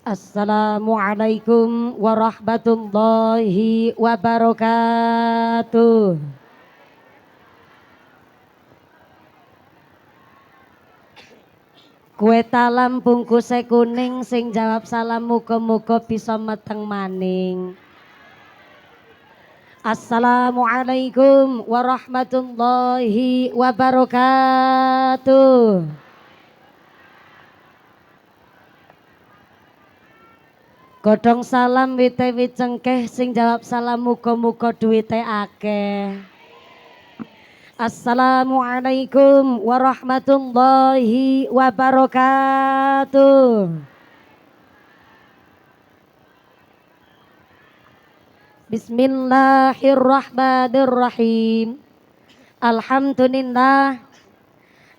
Assalamualaikum warahmatullahi wabarakatuh. Kue talam bungkuse kuning sing jawab salam muga-muga bisa meteng maning. Assalamualaikum warahmatullahi wabarakatuh. Godhong salam wite wicengkeh sing jawab salam muga-muga duwite akeh. Assalamualaikum warahmatullahi wabarakatuh. Bismillahirrahmanirrahim. Alhamdulillah.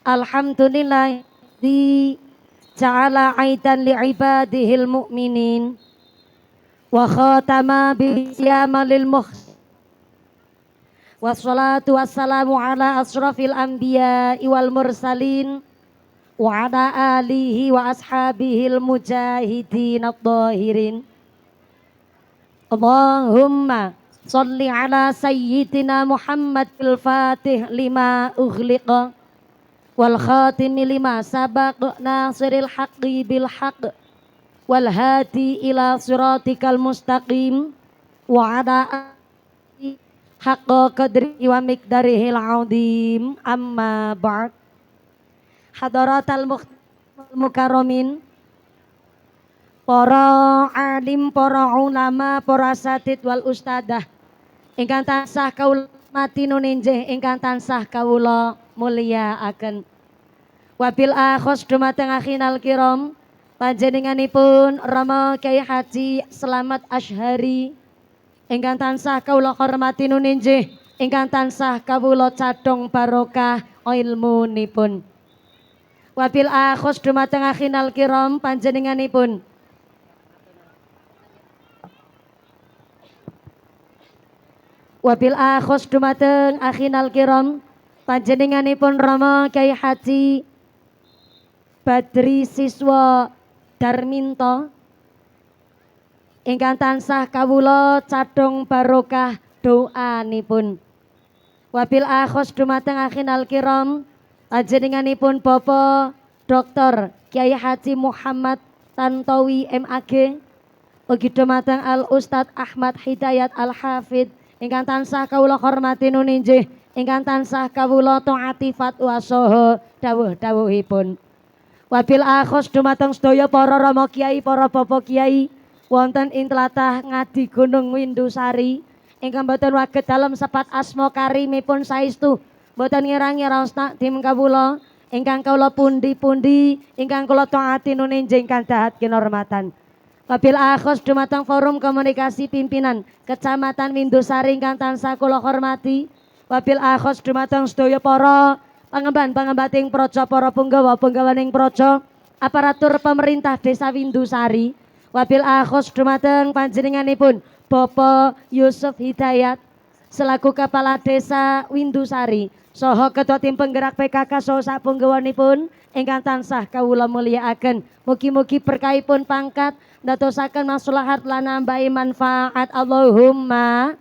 Alhamdulillah di ja'ala aidan li'ibadihil mu'minin wa khatama bisyama lil muhsin. Wassalatu wassalamu ala asrafil anbiya wal mursalin wa ala alihi wa ashabihil mujahidin at-tahirin. Allahumma salli ala sayyidina Muhammad fil fatih lima ughliqa wal khatimi lima sabaq nasiril haqqi bil haqq wal hadi ila siratikal mustaqim wa ala haqqa qadri wa miqdarihil azim amma ba'd. Hadaratal mukarramin, para alim, para ulama, para asatid wal ustadah ingkang tansah kawula mati nuninjih, ingkang tansah kawula mulyakaken. Wabil akhos dumateng akhinal kiram panjenenganipun Rama Kyai Haji Slamet Asyhari ingkang tansah kawula hormati nuninjih, ingkang tansah kawula cadhong barokah ilmunipun. Wabil akhos dumateng akhinal kiram panjenenganipun Wabil akhos dumateng akhinal kiram panjenenganipun Rama Kyai Haji Badri Siswa Darminto ingkang tansah kawula cadhong barokah doanipun. Wabil akhos dumateng akhinal kiram panjenenganipun Bapak Dr. Kyai Haji Muhammad Tantowi MAG, ugi dumateng Al Ustadz Ahmad Hidayat Al Hafid ingkang tansah kawula hormati nuninjih, ingkang tansah kawula taati fatwa saha dawuh-dawuhipun. Wabil akhos dumateng sedaya para rama kiai, para bapak kiai wonten ing tlatah Ngadi Gunung Windusari ingkang boten waget dalem sepat asma karimipun saestu boten ngira-ngira tim kawula ingkang kawula pundi-pundi ingkang kula taati nuninjih ingkang dahat kinurmatan. Wabil akhos dumateng forum komunikasi pimpinan Kecamatan Windusari ingkang tansah kula hormati. Wabil akhos dumateng sedaya para pangemban-pangembating praja, para punggawa-punggawaning praja, aparatur pemerintah Desa Windusari. Wabil akhos dumateng panjenenganipun Bapak Yusuf Hidayat selaku Kepala Desa Windusari saha Ketua Tim Penggerak PKK saha sapunggawanipun ingkang tansah kawula mulyakaken. Mugi-mugi berkahipun pangkat ndadosaken maslahat lan nambahi manfaat. Allahumma.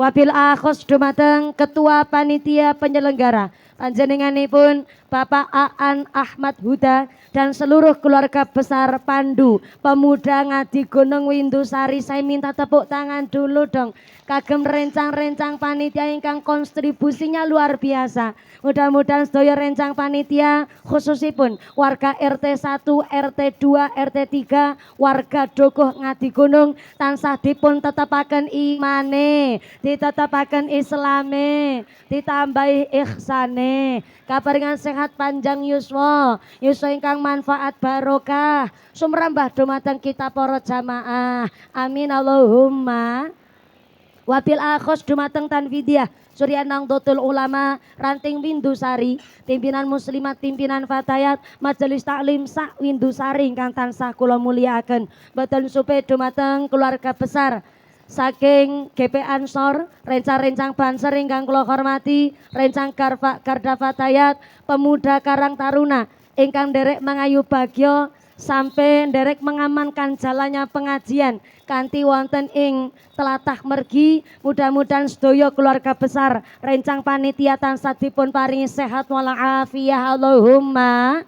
Wabil akhos dumateng Ketua Panitia Penyelenggara panjenenganipun Bapak Aan Ahmad Huda dan seluruh keluarga besar Pandu Pemuda Ngadi Gunung Windusari. Saya minta tepuk tangan dulu dong kagem rencang-rencang panitia ingkang kontribusinya luar biasa. Mudah-mudahan sedaya rencang panitia khususipun warga RT 1, RT 2, RT 3, warga Dogoh Ngadi Gunung tansah dipun tetepaken imane, ditetepaken islame, ditambahi ihsane, kaparingan sehat panjang yuswa, yuswa ingkang manfaat barokah, sumrambah dumateng kita para jamaah. Amin Allahumma. Wabil akhos dumateng Tanfidiyah Surya Nahdlatul Ulama Ranting Windusari, pimpinan muslimat, pimpinan fatayat, majelis taklim sak Windusari ingkang tansah kula mulyakaken. Boten supe dumateng keluarga besar saking GP Ansor, rencang-rencang Banser ingkang kula hormati, rencang Garda Fatayat, pemuda Karang Taruna ingkang derek mangayu bagya sampai nderek mengamankan jalannya pengajian kanthi wonten ing tlatah mergi. Mudah-mudahan sedaya keluarga besar rencang panitia tansah dipun paringi sehat walafiat Allahumma.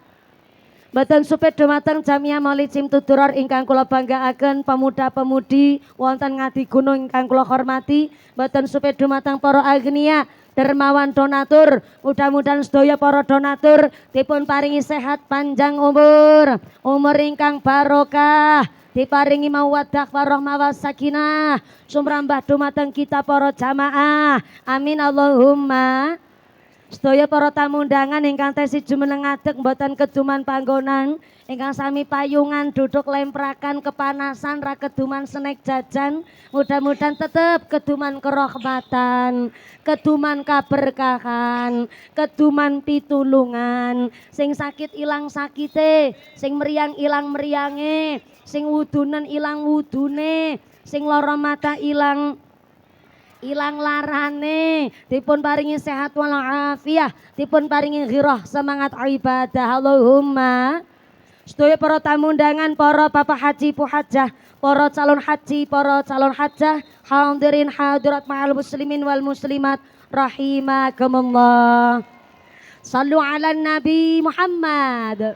Mboten supaya dumateng Jamiah Maulid Simtuduror ingkang kula banggaaken, pemuda-pemudi wonten ngadi gunung ingkang kula hormati. Mboten supaya dumateng para agnia dermawan donatur, mudah-mudahan sedaya para donatur dipun paringi sehat panjang umur ingkang barokah, diparingi mawaddah warahmah wasakinah sumrambah dumateng kita para jamaah, amin Allahumma. Sedaya para tamu undangan ingkang tesi jumeneng ngadeg mboten keduman panggonan, ingkang sami payungan duduk lemprakan kepanasan ra keduman snack jajan, mudah-mudahan tetep keduman kerahmatan, keduman kaberkahan, keduman pitulungan, sing sakit ilang sakite, sing meriang ilang meriange, sing wudunen ilang wudune, sing lara mata ilang larane, dipun paringi sehat walafiat, dipun paringi ghirah semangat ibadah Allahumma. Sedaya para tamu undangan, para bapak haji puhajah, para calon haji, para calon hajah, hadirin hadirat ma'al muslimin wal muslimat rahimakumullah. Sallu ala Nabi Muhammad.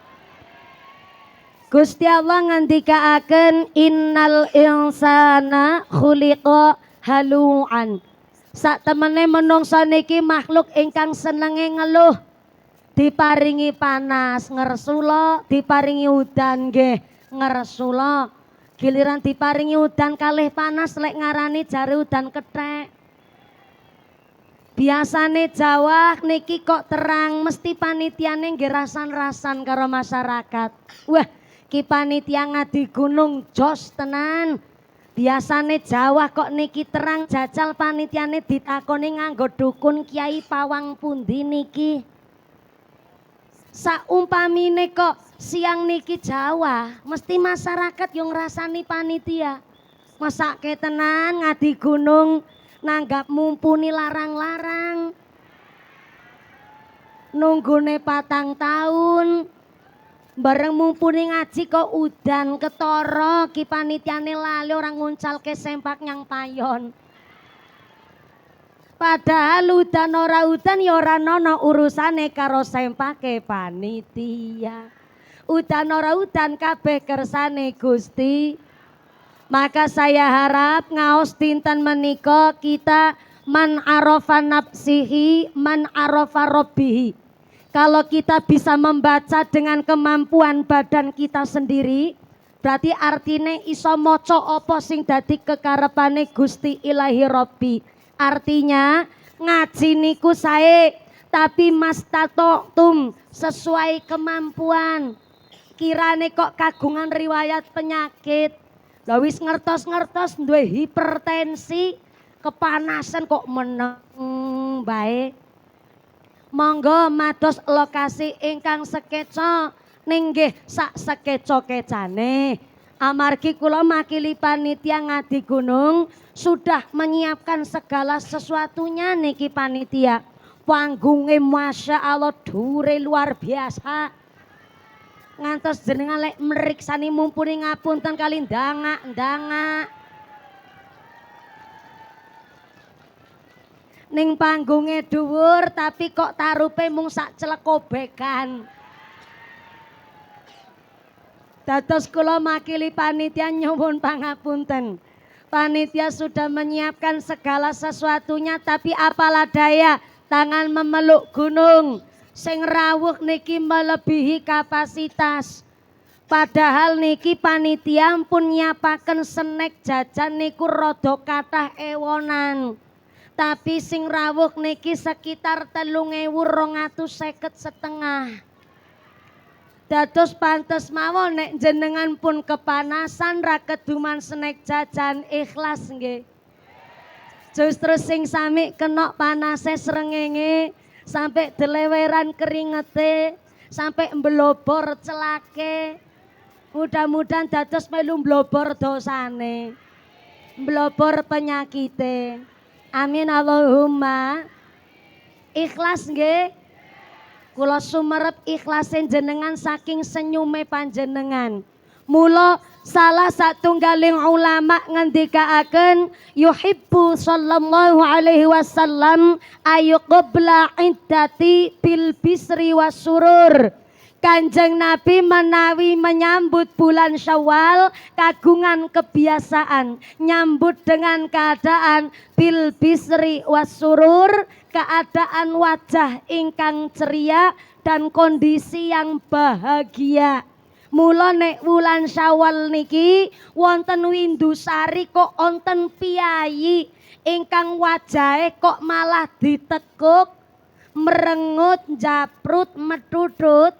Gusti Allah ngandikaaken innal insana khuliqa haluan. Sak temene menungsa niki makhluk ingkang senenge ngeluh. Diparingi panas ngersula, diparingi udan nggih ngersula. Giliran diparingi udan kalih panas lek ngarani jare udan kethek. Biasane Jawa niki kok terang, mesti panitiane nggih rasan-rasan karo masyarakat. Wah, ki panitia ngadi gunung jos tenan. Biasane Jawa kok niki terang, jajal panitiane ditakoni nganggo dukun kiai pawang pundi niki. Saumpamine kok siang niki Jawa, mesti masyarakat yang ngrasani panitia. Masake tenan ngadi gunung nanggap mumpuni larang-larang. Nunggune 4 tahun. Bareng mumpuni ngaji kok udan ketara, ki panitiane lali orang nguncalke sempak nyang payon. Padahal udan ora udan ya ora ana urusane karo sempake panitia. Udan ora udan kabeh kersane Gusti. Maka saya harap ngaos dinten menika kita man arafa nafsihi man arafa rabbihi. Kalau kita bisa membaca dengan kemampuan badan kita sendiri, berarti artinya iso moco apa sing dadi kekarepane Gusti Ilahi Robbi. Artinya ngaji niku sae, tapi mastatoktum sesuai kemampuan. Kirane kok kagungan riwayat penyakit, lha wis ngertos-ngertos duwe hipertensi, kepanasan kok meneng bae. Monggo mados lokasi ingkang sekeca ning nggih sak sekeca-kecane. Amargi kula makili panitia ngadi gunung sudah menyiapkan segala sesuatunya niki panitia. Panggunge Masya Allah dure luar biasa. Ngantos jenengan lek mriksani mumpuni ngapunten kali ndangak-ndangak. Ning panggunge dhuwur tapi kok tarupe mung sak celekobekan. Dados kula makili panitia nyuwun pangapunten. Panitia sudah menyiapkan segala sesuatunya, tapi apalah daya tangan memeluk gunung. Sing rawuh niki melebihi kapasitas. Padahal niki panitia pun nyiapaken snack jajan niku rada kathah ewonan. Tapi sing rawuh niki sekitar 3.250 setengah. Dados pantes mawon nek jenengan pun kepanasan ra keduman snack jajan, ikhlas nggih. Justru sing sami kena panase srengenge sampai deleweran keringete, sampai mbelobor celake. Mudah-mudahan dados melu mblobor dosane, mblobor penyakite. Amin Allahumma. Ikhlas nggih. Kula sumerep ikhlasin jenengan saking senyume panjenengan. Mula salah satunggaling ulama ngendikaaken yuhibbu sallallahu alaihi wasallam ayu qabla iddati bil bisri wasurur. Kanjeng Nabi menawi menyambut bulan Syawal kagungan kebiasaan nyambut dengan keadaan bil bisri wasurur, keadaan wajah ingkang ceria dan kondisi yang bahagia. Mula nek wulan Syawal niki wonten Windusari kok wonten piyayi ingkang wajahe kok malah ditekuk, merengut, japrut, metutut.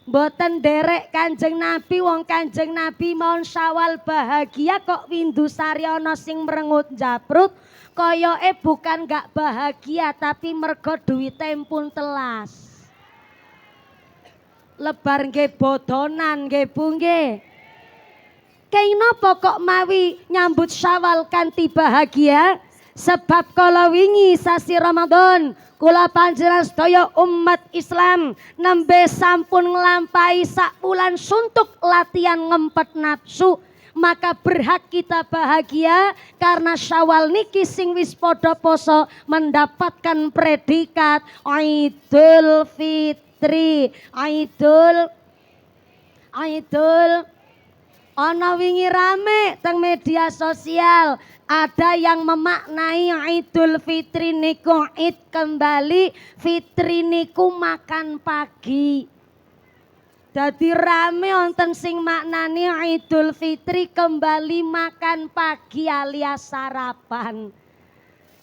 Mboten derek Kanjeng Nabi, wong Kanjeng Nabi mau Syawal bahagia kok Windusari ana sing merengut japrut, koyoke bukan gak bahagia tapi mergo duwite pun telas. Lebar nggih bodonan nggih Bu nggih. Kaya napa kok mawi nyambut Syawal kanthi bahagia? Sebab kala wingi sasi Ramadan kula panjenengan sedaya umat Islam nembe sampun nglampahi sak wulan suntuk latihan ngempet nafsu, maka berhak kita bahagia karena Syawal niki sing wis padha poso mendapatkan predikat Idul Fitri. Idul ana wingi rame teng media sosial. Ada yang memaknai Idul Fitri niku id kembali, fitri niku makan pagi. Dadi rame wonten sing maknani Idul Fitri kembali makan pagi alias sarapan.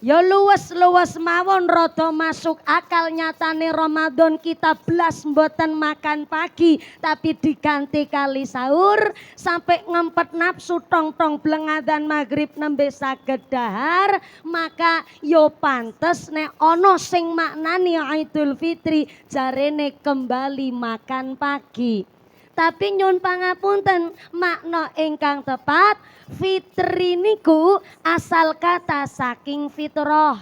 Ya luwes-luwes mawon rada masuk akal, nyatane Ramadan kita blas mboten makan pagi tapi diganti kali sahur sampai ngempet nafsu tong-tong blengadan maghrib nembe saged dahar, maka yo pantes nek ana sing maknani Idul Fitri jarene kembali makan pagi. Tapi nyun pangapunten, makna ingkang tepat fitri niku asal kata saking fitrah.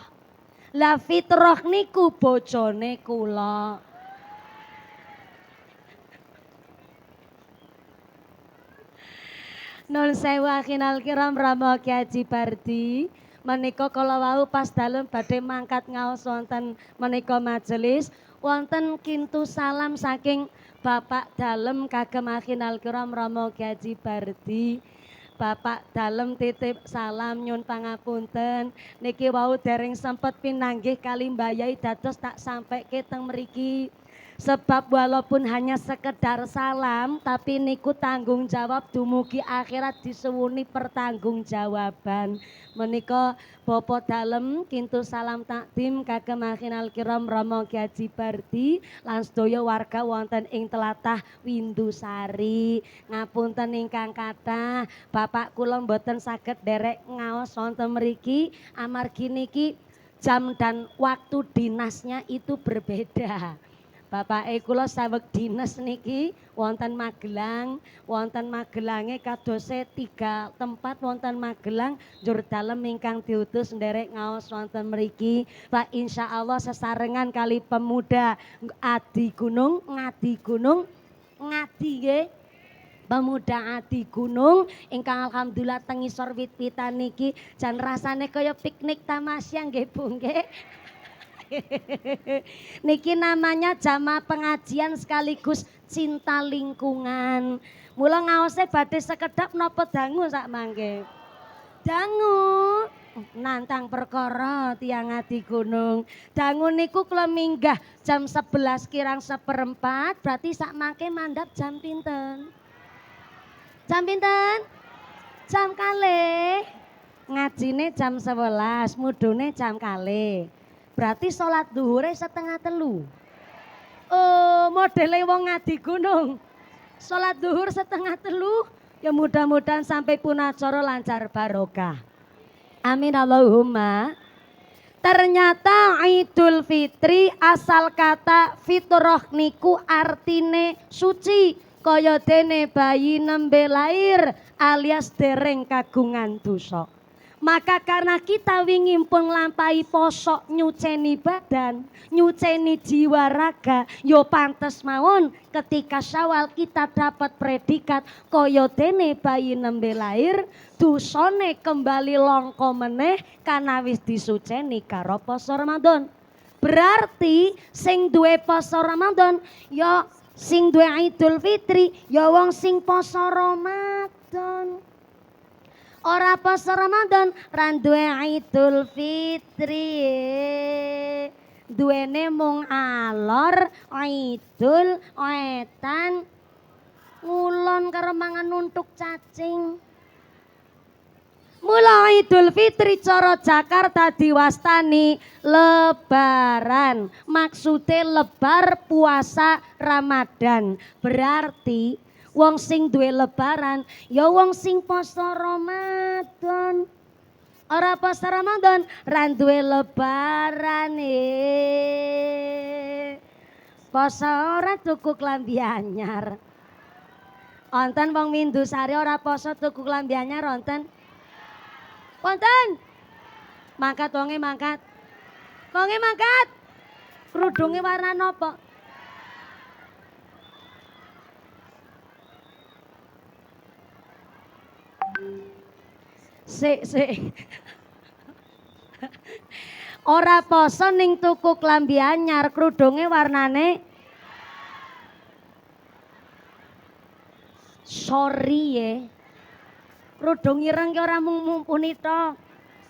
Lah fitrah niku bojone kula. Nun sewu akhinal kiram Rama Ki Haji Bardi. Menika kala wau pas dalem badhe mangkat ngaos wonten menika majelis wonten kintu salam saking Bapak Dalem kagem akhinal kiram Rama Ki Haji Bardi. Bapak Dalem titip salam nyun pangapunten niki wau dereng sempet pinanggih kali mbayai dados tak sampaike teng mriki. Sebab walaupun hanya sekedar salam tapi niku tanggung jawab dumugi akhirat disuwuni pertanggungjawaban. Menika Bapak Dalem kintu salam takdim kagem akhinal kiram Rama Ki Haji Bardi lan sedaya warga wonten ing tlatah Windusari. Ngapunten ingkang kathah, Bapak kula mboten saged derek ngaos wonten mriki amargi niki jam dan waktu dinasnya itu berbeda. Bapak kula saweg dinas niki wonten Magelang, wonten Magelange kadose 3 tempat wonten Magelang njur dalem ingkang diutus nderek ngaos wonten mriki. Pak insyaallah sesarengan kali pemuda Adi Gunung, Ngadi nggih. Pemuda Adi Gunung ingkang alhamdulillah teng ngisor wit-witan niki jan rasane kaya piknik tamasya nggih Bu nggih. Niki namanya jamaah pengajian sekaligus cinta lingkungan. Mula ngaose badhe sekedap napa dangu sak mangke. Dangu nantang perkara tiyang Adi Gunung. Dangu niku kula minggah jam 11 kirang 1/4, berarti sak mangke mandhap jam pinten? Jam pinten? Jam kalih. Ngajine jam 11, mudune jam kalih. Berarti sholat duhure 2:30. Oh, modele wong Ngadi Gunung. Sholat duhur 2:30. Ya mudah-mudahan sampai pun acara lancar barokah. Amin Allahumma. Ternyata Idul Fitri asal kata fitrah niku artine suci. Kaya dene bayi nembe lair alias dereng kagungan dosa. Maka karena kita wingin pun nglampahi poso nyuceni badan, nyuceni jiwa raga, yo pantes mawon ketika Syawal kita dapat predikat kaya dene bayi nembe lahir, dosane kembali longko meneh karena wis disuceni karo poso Ramadan. Berarti sing duwe poso Ramadan yo sing duwe Idul Fitri ya wong sing poso Ramadan. Ora poso Ramadan ran duwe Idul Fitri. Duwene mung alor, idul, etan, ngulon karo mangan nuntuk cacing. Mula Idul Fitri cara Jakarta diwastani lebaran. Maksude lebar puasa Ramadan. Berarti wong sing duwe lebaran ya wong sing poso Ramadan. Ora poso Ramadan ran duwe lebaran poso ora tuku klambi anyar. Wonten wong Mindusari ora poso tuku klambi anyar wonten? Wonten? Mangkat wonge mangkat. Wonge mangkat. Kerudunge warna napa? Sik. Ora poso ning tuku klambi anyar, kerudunge warnane sorry ye. Kerudung ireng ki ora mung mumpuni to.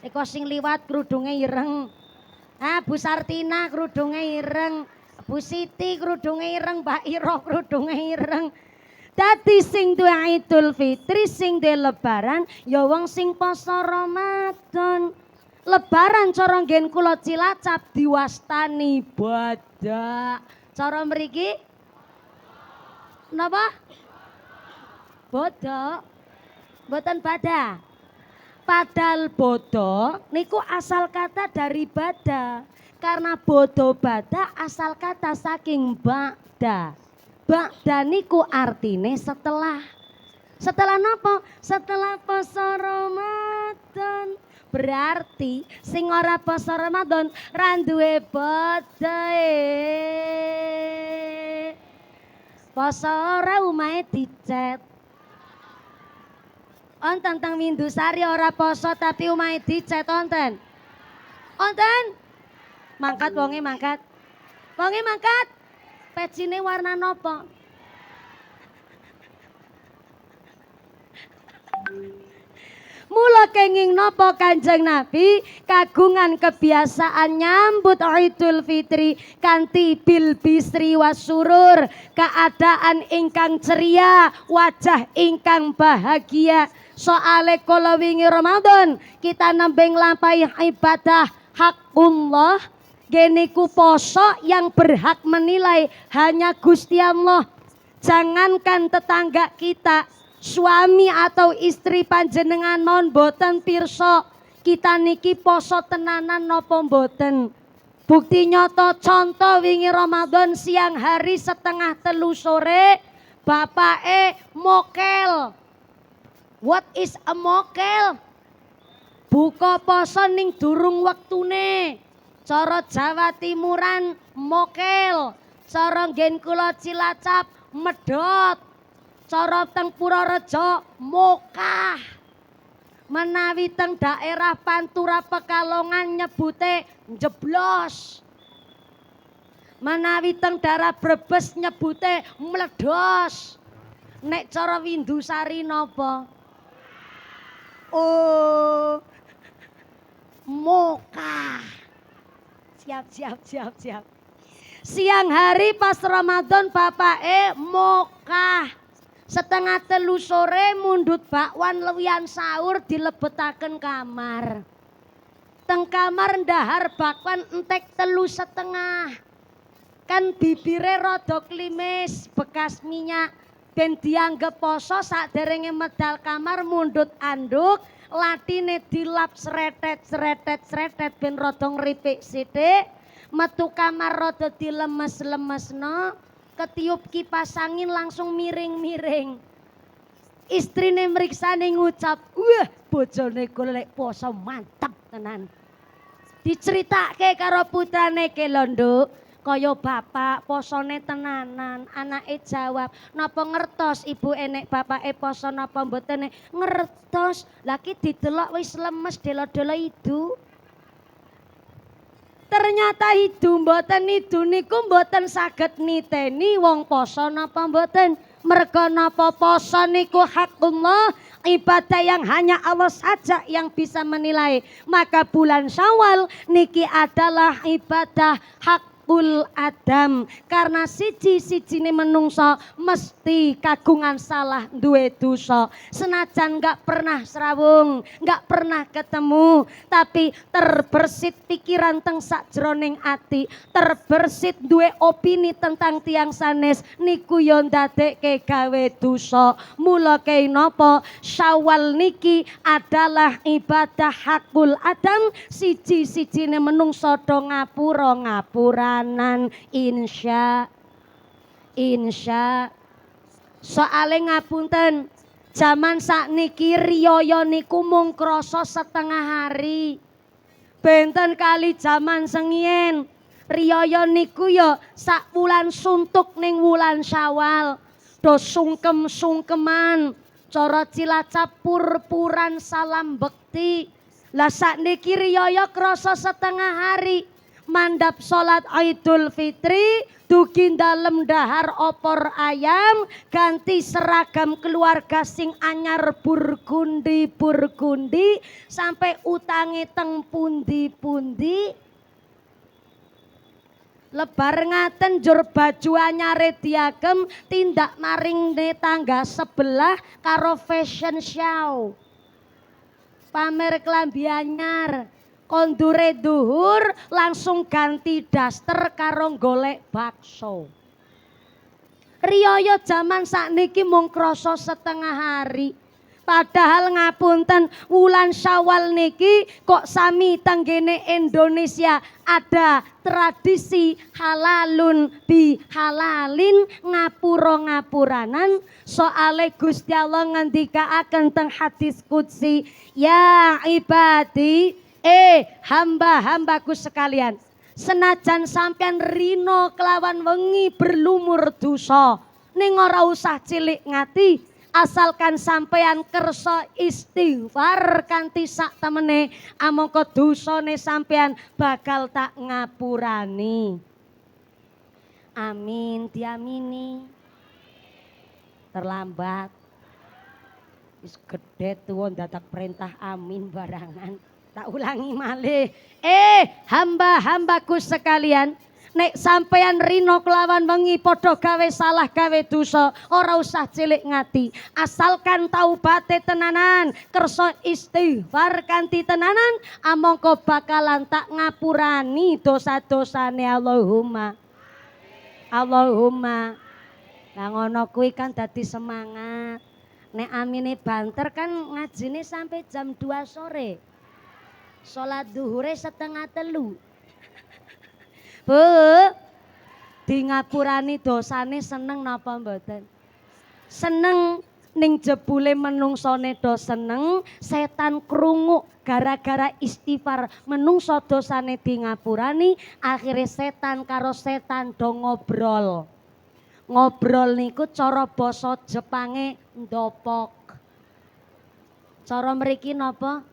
Eko sing liwat kerudunge ireng. Ah, Bu Sartina kerudunge ireng. Bu Siti kerudunge ireng, Mbak Iro kerudunge ireng. Dadi sing duwe Idul Fitri, sing duwe lebaran ya wong sing poso Ramadan. Lebaran cara nggen kula Cilacap diwastani badak. Cara mriki napa? Bodok. Mboten badak. Padahal bodok niku asal kata dari bada. Karena bodo bada asal kata saking ba'da. Ba'da niku artine setelah. Setelah napa? Setelah poso Ramadan. Berarti sing ora poso Ramadan ra duwe bodhe. Poso ora umahe dicet. Wonten teng Mindusari ora poso tapi umahe dicet wonten. Wonten? Mangkat wonge mangkat. Wonge mangkat. Pecine warna napa? Mula kenging napa Kanjeng Nabi kagungan kebiasaan nyambut Idul Fitri kanthi bil bisri wasurur, keadaan ingkang ceria, wajah ingkang bahagia. Soale kala wingi Ramadan kita nembe nglampahi ibadah hakullah. Geniku poso yang berhak menilai hanya Gusti Allah. Jangankan tetangga kita, suami atau istri panjenengan non boten pirsa kita niki poso tenanan napa mboten. Bukti nyata contoh wingi Ramadan siang hari setengah 3 sore bapake mokel. What is a mokel? Buka poso ning durung wektune. Cara Jawa Timuran mokel, cara nggen kula Cilacap medhot, cara teng Purworejo mokah. Menawi teng daerah Pantura Pekalongan nyebute njeblos. Menawi teng daerah Brebes nyebute meledos. Nek cara Windusari napa? Oh, mokah. Siap. Siang hari pas Ramadan bapake mokah. Setengah 3 sore mundut bakwan lewian sahur dilebetaken kamar. Teng kamar ndahar bakwan entek 3,5. Kan bibire rada klimis bekas minyak. Ben dianggep poso saderenge medal kamar mundut anduk. Latine dilap sretet ben rada ngripik sithik. Metu kamar rada dilemes-lemesno, ketiup kipas angin langsung miring-miring. istrine mriksane ngucap, "Wah, bojone golek poso mantep tenan." Diceritake karo putrane ke lho, Nduk, kaya bapak posone tenanan. Anake jawab, "Napa ngertos ibu enek bapake poso napa mboten?" Ngertos. Laki didelok wis lemes delo-delo idu. Ternyata idu mboten idu niku mboten saged niteni wong poso napa mboten. Merga napa poso niku hakullah, ibadah yang hanya Allah saja yang bisa menilai. Maka bulan Syawal niki adalah ibadah hakul Adam, karena siji-sijine menungso mesti kagungan salah duwe dosa. Senajan gak pernah serawung, gak pernah ketemu, tapi terbersit pikiran teng sakjroning ati, terbersit duwe opini tentang tiang sanes, niku yo ndadekke gawe dosa. Mula kei napa Syawal niki adalah ibadah hakul Adam, siji-sijine menungso do ngapura-ngapuranan. Insya soale ngapunten, zaman sakniki riyaya niku mung krasa setengah hari. Benten kali zaman sengien riyaya niku ya sak wulan suntuk ning wulan Syawal. Do sungkem-sungkeman, cara Cilacap pur-puran salam bekti. Lah sakniki riyaya krasa setengah hari. Mandap salat Idul Fitri, dugi dalem dahar opor ayam, ganti seragam keluarga sing anyar burgundi sampai utange teng pundi-pundi. Lebar ngaten jur baju anyare diagem, tindak maring tangga sebelah karo fashion show. Pamer klambi anyar. Kondure duhur langsung ganti daster karo golek bakso. Riyaya jaman sakniki mung krasa setengah hari. Padahal ngapunten wulan Syawal niki kok sami tenggene Indonesia ada tradisi halalun bihalalin, ngapura-ngapuranan. Soale Gusti Allah ngendikaaken teng hadis qudsi, "Ya ibadi, hamba-hambaku sekalian, senajan sampean rino kelawan wengi berlumur dosa, ning ora usah cilik ngati, asalkan sampean kersa istighfar kanthi sak temene, amangka dosane sampean bakal tak ngapurani." Amin, diamini. Terlambat. Wis gedhe tuwa dadak perintah amin barangan. Tak ulangi malih. Hamba-hambaku sekalian, nek sampeyan rino kelawan wengi padha gawe salah gawe dosa, ora usah cilik ngati. Asalkan taubate tenanan, kersa istighfar kanthi tenanan, amangka bakalan tak ngapurani dosa-dosane. Allahumma. Allahumma. Lah ngono kuwi kan dadi semangat. Nek amine banter kan ngajine sampai jam 2 sore. Sholat duhure setengah 3. Bu, di ngapurani dosane seneng napa mboten? Seneng, ning jebule menungsone do seneng, setan krungu gara-gara istighfar menungso dosane di ngapurani, akhirnya setan karo setan do ngobrol. Ngobrol niku cara basa Jepange ndopok. Cara mriki napa?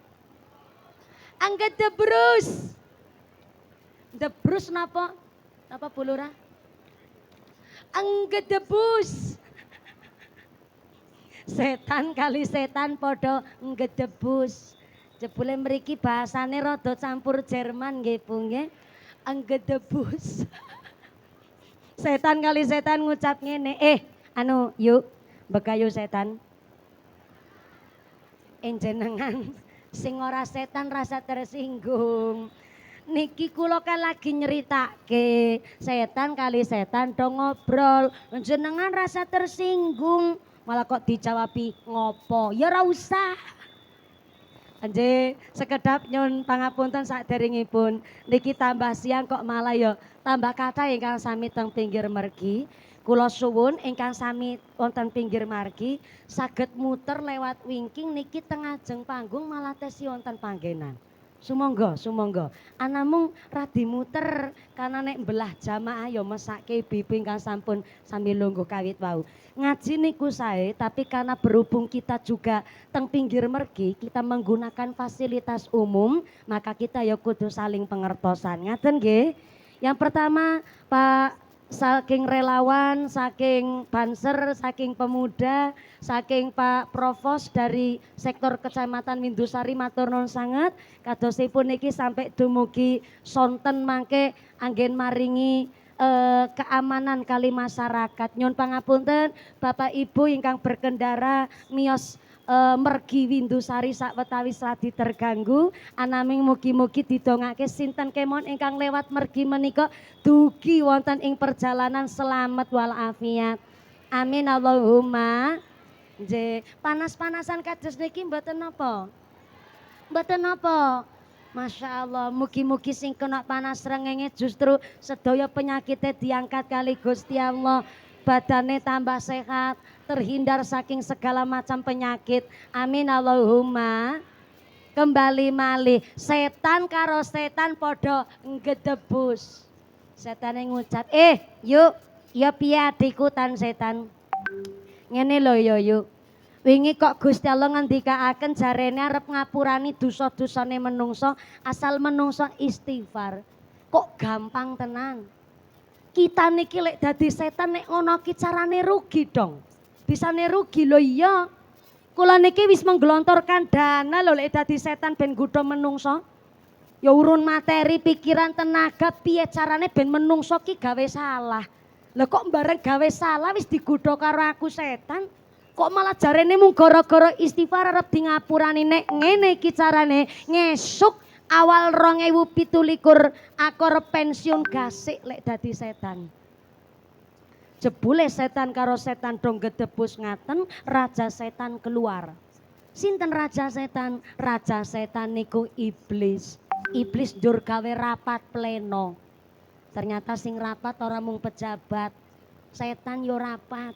Angget debrus. Debrus napa? Napa Bu Lurah? Angget debus. Setan kali setan podo ngedebus. Jebule mriki bahasane rada campur Jerman nggih Bu nggih. Ngedebus. Setan kali setan ngucap ngene, yuk begayu setan. Enjenengan sing ora setan rasa tersinggung. Niki kula kan lagi nyeritake setan kali setan do ngobrol, jenengan rasa tersinggung, malah kok dijawabi ngopo? Ya ora usah. Anje sekedap nyun pangapunten saderengipun niki tambah siang kok malah ya tambah kata ingkang sami teng pinggir mergi. Kula suwun ingkang sami wonten pinggir margi saged muter lewat wingking niki teng ajeng panggung malah tesi wonten panggenan. Sumangga, sumangga. Anamung radi muter karena nek belah jamaah ya mesake ibu ingkang sampun sami lungguh kawit wau. Ngaji niku sae tapi karena berhubung kita juga teng pinggir mergi kita menggunakan fasilitas umum maka kita ya kudu saling pengertosan. Ngaten nggih? Yang pertama Pak saking relawan, saking banser, saking pemuda, saking Pak Provos dari sektor Kecamatan Windusari matur nuwun sanget. Kadosipun niki sampai dumugi sonten mangke anggen maringi keamanan kali masyarakat. Nyun pangapunten Bapak Ibu ingkang berkendara miyos mergi Windusari sawetawis radi terganggu anaming mugi-mugi didongake sinten kemon ingkang lewat mergi menika dugi wonten ing perjalanan selamat walafiat. Amin Allahumma. Nggih, panas-panasan kados niki mboten napa? Mboten napa? Masya Allah, mugi-mugi sing kena panas srengenge justru sedaya penyakitnya diangkat kali Gusti Allah. Badane tambah sehat, terhindar saking segala macam penyakit. Amin Allahumma. Kembali malih, setan karo setan podo ngedebus. Setan yang ngucap, yuk, ya piye adikku tan setan. Ngene lho ya yuk. Wingi kok Gusti Allah ngendikaaken jarene arep ngapurani dosa-dosane menungso asal menungso istighfar. Kok gampang tenan. Kita niki lek dadi setan nek ngono ki carane rugi dong. Bisane rugi lho iya. Kula niki wis menggelontorkan dana lho lek dadi setan ben nggodha menungso. Ya urun materi, pikiran, tenaga piye carane ben menungso ki gawe salah. Lah kok bareng gawe salah wis digodha karo aku setan. Kok malah jarene mung gara-gara istighfar arep di ngapurani nek ngene iki carane ngesuk awal 2017 aku arep pensiun gasik lek dadi setan. Jebule setan karo setan dong gedebus ngaten, raja setan keluar. Sinten raja setan? Raja setan niku iblis. Iblis njur gawe rapat pleno. Ternyata sing rapat ora mung pejabat. Setan yo rapat.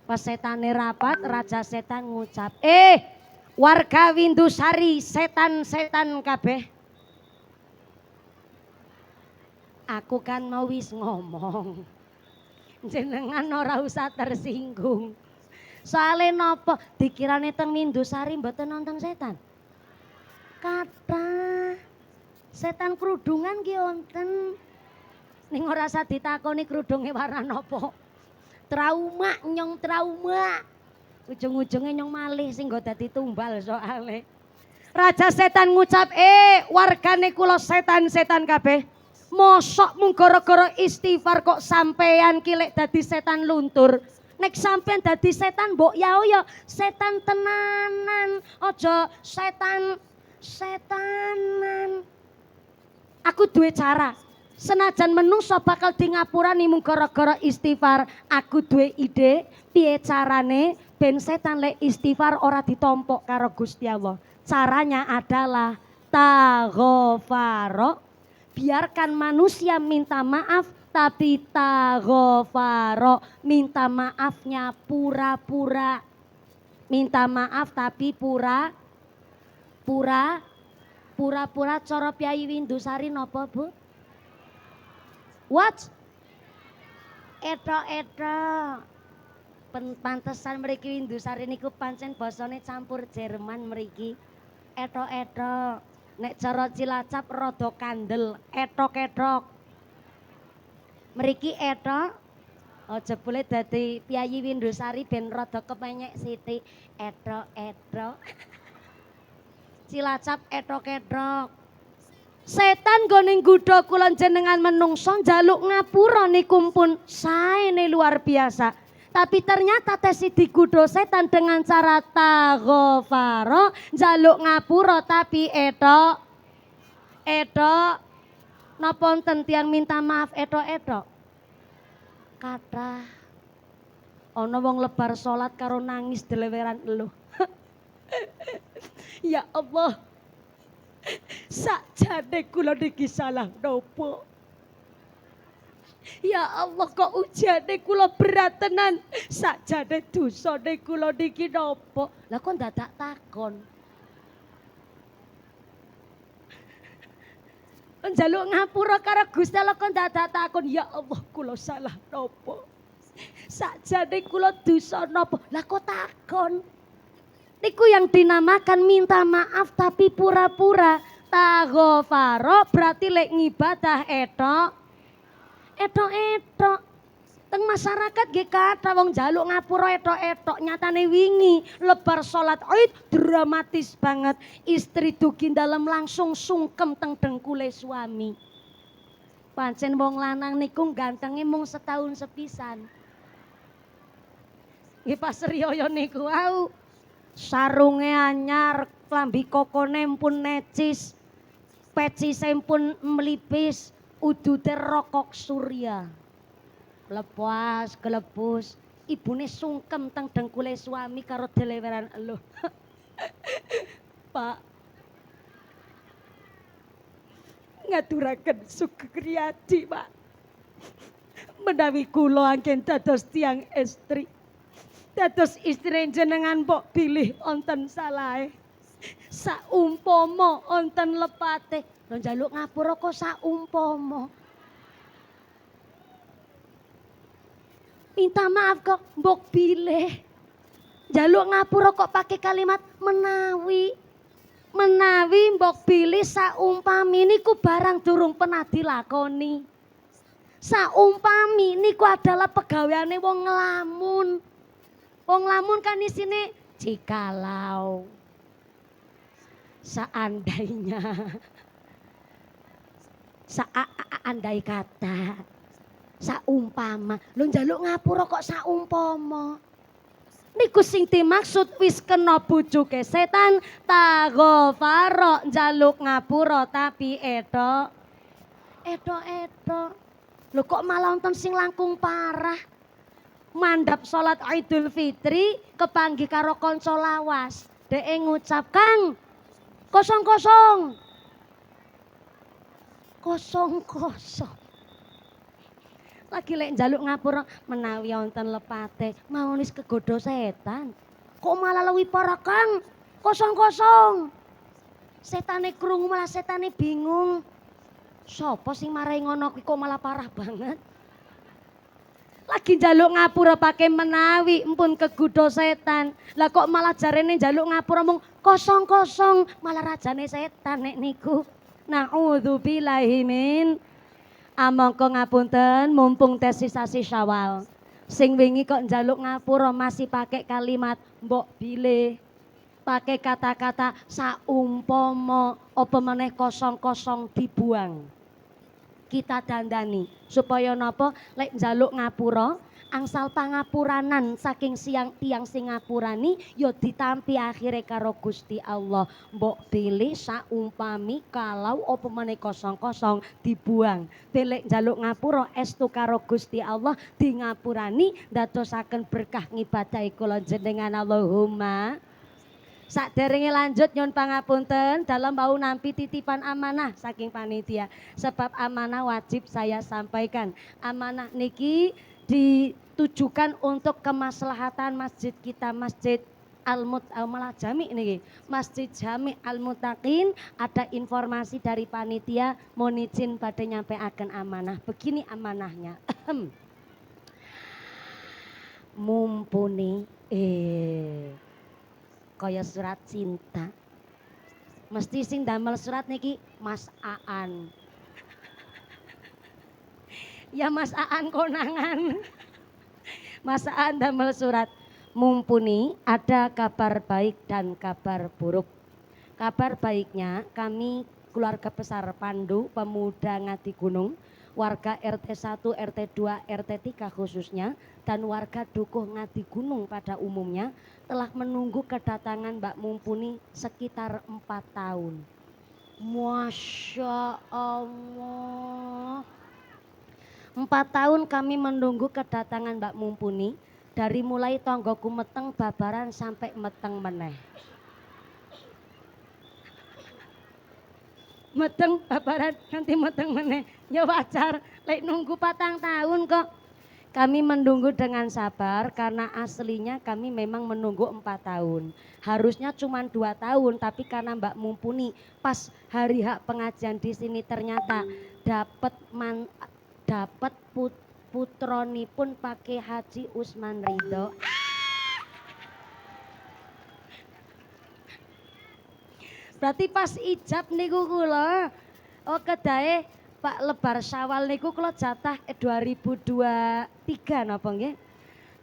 Pas setane rapat, raja setan ngucap, warga Windusari setan-setan kabeh. Aku kan mau wis ngomong. Jenengan ora usah tersinggung. Soale napa dikirane teng Windusari mboten nonton setan. Kathah. Setan kerudungan ki wonten. Ning ora usah ditakoni kerudunge warna napa. Trauma nyong trauma. Ujung-ujungnya nyong malih sing nggo dadi tumbal soale. Raja setan ngucap, wargane kula setan-setan kabeh. Mosok mung gara-gara istighfar kok sampean ki lek dadi setan luntur. Nek sampean dadi setan mbok yao ya setan tenanan, aja setanan. Aku duwe cara. Senajan menungso bakal di ngapurani mung gara-gara istighfar, aku duwe ide piye carane ben setan lek istighfar ora ditompok karo Gusti Allah. Caranya adalah taghfaro. Biarkan manusia minta maaf tapi taghfaro, minta maafnya pura-pura. Minta maaf tapi pura-pura cara Piyayi Windusari napa, Bu? What? Etok. Pantesan mriki Windusari niku pancen basane campur Jerman mriki. Etok. Nek cara Cilacap rada kandel, etok. Mriki etok. Aja boleh dadi Piyayi Windusari ben rada kepenyek sithik. Etok. Cilacap etok. Setan gone nggodha kula jenengan menungso njaluk ngapura niku pun saene luar biasa. Tapi ternyata tesi digodha setan dengan cara taghfaro, njaluk ngapura tapi etok. Napa wonten tiyang minta maaf etok. Kathah. Ana wong lebar salat karo nangis deleweran eluh. Ya Allah. Sakjane kula niki salah nopo. Ya Allah kok ujane kula berat tenan. Sakjane dosane kula niki napa? Lah kok dadak takon. Njaluk ngapura karo Gusti Allah kok dadak takon. Ya Allah kula salah napa? Sakjane kula dosa napa? Lah kok takon. Niku yang dinamakan minta maaf tapi pura-pura. Taghofaro berarti lek ngibadah etok. Etok-etok. Teng masyarakat nggih kathah wong njaluk ngapura etok-etok, nyatane wingi lebar salat Id dramatis banget. Istri dugi dalem langsung sungkem teng dengkule suami. Pancen wong lanang niku gantenge mung setahun sepisan. Nggih pas riyaya niku wau. Sarunge anyar, klambi kokone pun necis, pecise pun mlipis, udute rokok surya. Lepas kelebus, ibune sungkem teng dengkule suami karo deleweran eluh. Pak, ngaturaken sugeng Pak. Menawi kula anggen dados tiyang estri. Dados istri jenengan mbok pilih onten salahe. Saumpama onten lepate, lho njaluk ngapura kok saumpama. Minta maaf kok mbok pilih. Njaluk ngapura kok pakai kalimat menawi. Menawi mbok pilih saumpami niku barang durung pernah dilakoni. Saumpami niku adalah pegaweane wong ngelamun. Wong lamun kan isine jikalau, seandainya, seandai kata, saumpama. Lho njaluk ngapura kok saumpama. Niku sing dimaksud wis kena bujuke setan. Taghofaro njaluk ngapura tapi etok. Lho kok malah wonten sing langkung parah. Mandap salat Idul Fitri kepanggih karo kanca lawas. Dhek ngucap, "Kang, kosong. Lagi lek njaluk ngapura menawi wonten lepate, mawunis kegodho setan. Kok malah luwih parah, Kang? Kosong. Setane krungu malah setane bingung. Sopo sing marai ngono kuwi kok malah parah banget? Lagi njaluk ngapura pakai menawi empun kegodho setan. Lah kok malah jarene njaluk ngapura mung kosong, malah rajane setan nek niku. Nauzubillahi min. Amangka ngapunten mumpung tes sasi Syawal. Sing wingi kok njaluk ngapura masih pakai kalimat mbok bilih. Pakai kata-kata saumpama apa meneh kosong dibuang. Kita dandani supaya napa lek njaluk ngapura angsal pangapuranan saking tiang sing ngapurani ya ditampi akhire karo Gusti Allah. Mbok pilih saumpami kalau apa meneh kosong dibuang. Lek njaluk ngapura estu karo Gusti Allah di ngapurani ndadosaken berkah ngibadahi kula jenengan Allahumma. Saderenge lanjut nyun pangapunten dalam bau nampi titipan amanah saking panitia. Sebab amanah wajib saya sampaikan. Amanah niki ditujukan untuk kemaslahatan masjid kita, Masjid malah Jami niki. Masjid Jami Al-Muttaqin. Ada informasi dari panitia mohon izin pada nyampeaken amanah. Begini amanahnya. Mumpuni kaya surat cinta. Mesti sing damel surat niki Mas Aan. Ya Mas Aan konangan. Mas Aan damel surat. Mumpuni ada kabar baik dan kabar buruk. Kabar baiknya kami keluarga besar Pandu Pemuda Ngati Gunung, warga RT 1, RT 2, RT 3 khususnya, dan warga Dukuh Ngati Gunung pada umumnya telah menunggu kedatangan Mbak Mumpuni sekitar 4 tahun. Masya Allah. 4 tahun kami menunggu kedatangan Mbak Mumpuni. Dari mulai tonggoku meteng babaran sampai meteng meneh. Meteng babaran nanti meteng meneh. Ya wajar, lek nunggu 4 tahun kok. Kami menunggu dengan sabar karena aslinya kami memang menunggu 4 tahun. Harusnya cuma 2 tahun, tapi karena Mbak Mumpuni pas hari hak pengajian di sini ternyata dapat dapat putroni pun pakai Haji Usman Ridho. Berarti pas ijab niku kula kedae Pak Lebar Syawal niku kula jatah 2023 napa nggih?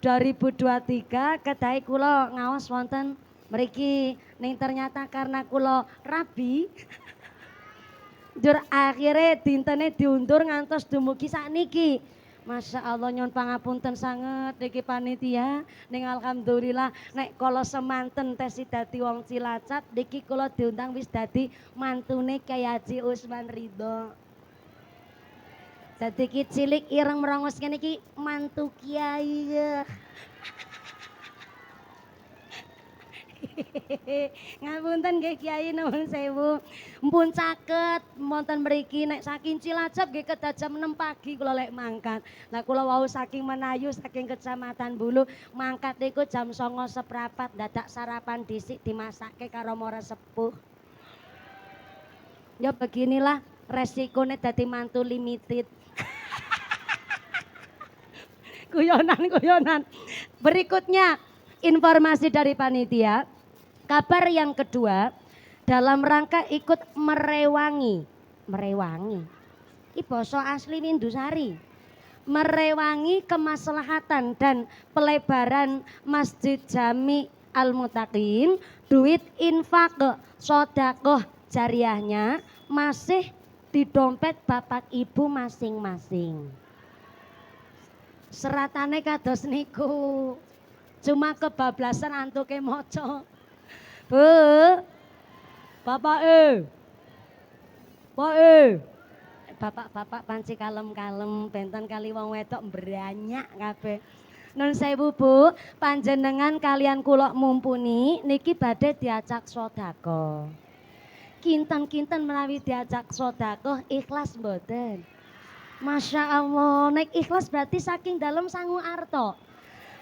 2023 kedae kula ngaos wonten mriki ning ternyata karena kula rabi njur akhire dintene diundur ngantos dumugi sakniki. Masya Allah nyuwun pangapunten sanget niki panitia ning alhamdulillah nek kala semanten tesi dadi wong Cilacap niki kula diundang wis dadi mantune Kyai Haji Usman Ridho. Dadi ki cilik ireng merongos kene iki mantu kiai. Ngapunten nggih Kiai nuwun sewu. Mpun caket wonten mriki nek saking Cilacap nggih kedah jam 6 pagi kula lek mangkat. Lah kula wau saking Menayu saking Kecamatan Bulu mangkat niku jam 09.15 dadak sarapan dhisik dimasakke karo mora sepuh. Ya beginilah resikonya dadi mantu limited. Guyonan. Berikutnya informasi dari panitia. Kabar yang kedua dalam rangka ikut merewangi. Ini basa asli Windusari. Merewangi kemaslahatan dan pelebaran Masjid Jami Al-Muttaqin, duit infak sedekah jariahnya masih di dompet bapak ibu masing-masing. Seratane kados niku. Cuma kebablasan antuke maca. Bu. Bapak bapak panci kalem-kalem benten kali wong wedok beranyak kabeh. Nun sewu Bu, panjenengan kalian kula Mumpuni niki badhe diajak sedekah. Kinten-kinten menawi diajak sedekah ikhlas mboten? Masya Allah, nek ikhlas berarti saking dalam sangu arto.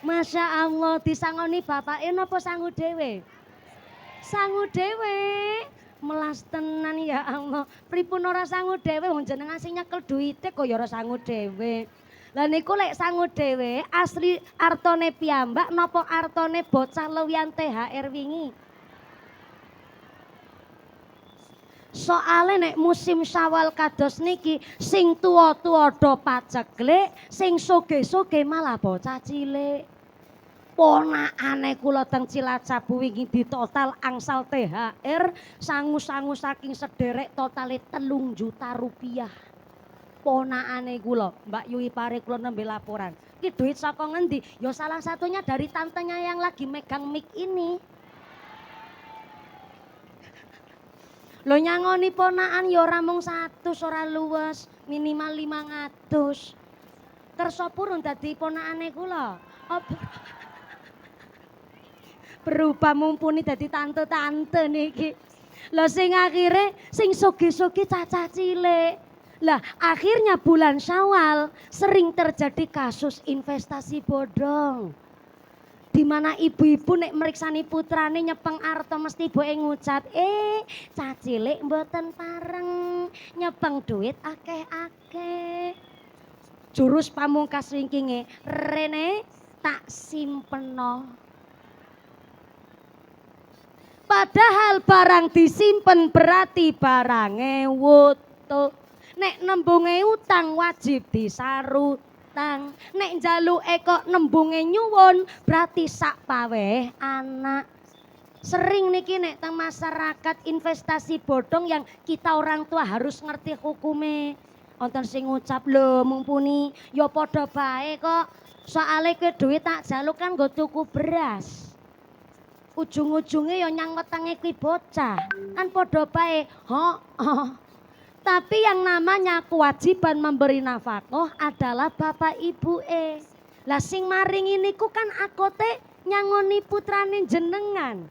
Masya Allah, disangoni bapake napa sangu dhewe? Sangu dhewe. Melas tenan ya Allah. Pripun ora sangu dhewe wong jenengan sing nyekel duite kok ya ora sangu dhewe. Lah niku lek sangu dhewe asli artone piyambak napa artone bocah lewian THR wingi? Soale nek musim Syawal kados niki sing tuwa-tuwa do paceklik, sing sugih-sugih malah bocah cilik. Ponakane kula teng Cilacap wingi ditotal angsal THR sangu-sangu saking sederek totale 3 juta rupiah. Ponakane kula, Mbak Yui pare kula nembe laporan. Ki duit saka ngendi? Ya salah satunya dari tantenya yang lagi megang mic ini. Lo nyangoni ponakan ya ora mung 100 ora luwes, minimal 500. Kersa purun dadi ponakane kula. Berubah Mumpuni dadi tante-tante niki. Lah sing akhire sing sugih-sugih cacah cilik. Lah akhirnya bulan Syawal sering terjadi kasus investasi bodong. Di mana ibu-ibu nek meriksani putrane nyepeng arta mesti ibuke ngucap, cah cilik mboten pareng, nyepeng duit akeh-akeh. Jurus pamungkas wingkinge, rene tak simpeno. Padahal barang disimpen berarti barange wutuh. Nek nembunge utang wajib disarutang. Nek njaluke kok nembunge nyuwun berarti sak paweh anak. Sering niki nek teng masyarakat investasi bodong yang kita orang tua harus ngerti hukume. Wonten sing ngucap lho Mumpuni ya padha bae kok. Soale ke duit tak jaluk kan nggo tuku beras. Ujung-ujungnya ya nyangketenge kuwi bocah. Kan padha bae. Tapi yang namanya kewajiban memberi nafkah adalah bapak ibu. Lah sing maringi niku kan akote nyangoni putrane jenengan.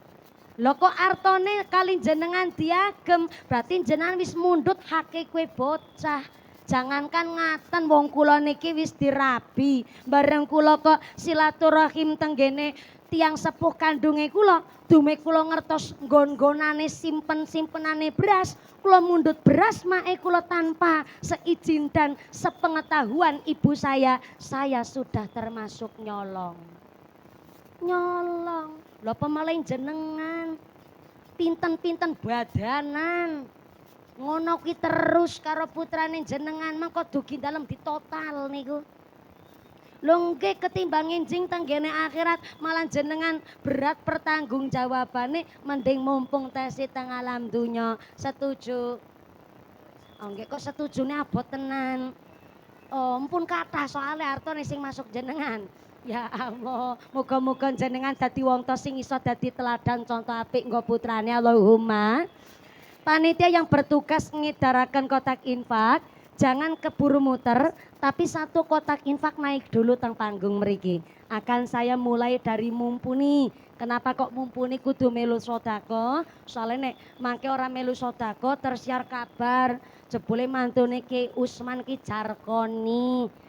Lho kok artone kali jenengan diagem, berarti jenengan wis mundhut hake kue bocah. Jangankan ngaten wong kula niki wis dirabi. Bareng kula kok silaturahim tenggene tiang sepuh kandunge kula, dume kula ngertos nggon-nggonane simpen-simpenane beras, kula mundut beras mae kula tanpa seizin dan sepengetahuan ibu saya sudah termasuk nyolong. Nyolong. Lho pemaling jenengan pinten-pinten badanan. Ngono ki terus karo putrane jenengan mengko dugi dalem ditotal niku. Lho nggih ketimbang enjing tenggene akhirat malah jenengan berat pertanggungjawabane mending mumpung tesi teng alam dunya. Setuju? Oh nggih kok setujune abot tenan. Oh mpun kathah soalnya artone sing masuk jenengan. Ya Allah, muga-muga jenengan dadi wong tos sing iso dadi teladan contoh apik nggo putrane Allahumma. Panitia yang bertugas ngedarakan kotak infak, jangan keburu muter, tapi satu kotak infak naik dulu teng panggung mriki. Akan saya mulai dari mumpuni. Kenapa kok mumpuni kudu melu sodako? Soalnya nek mangke ora melu sodako tersiar kabar jebule mantune Ki Usman ki jarkoni.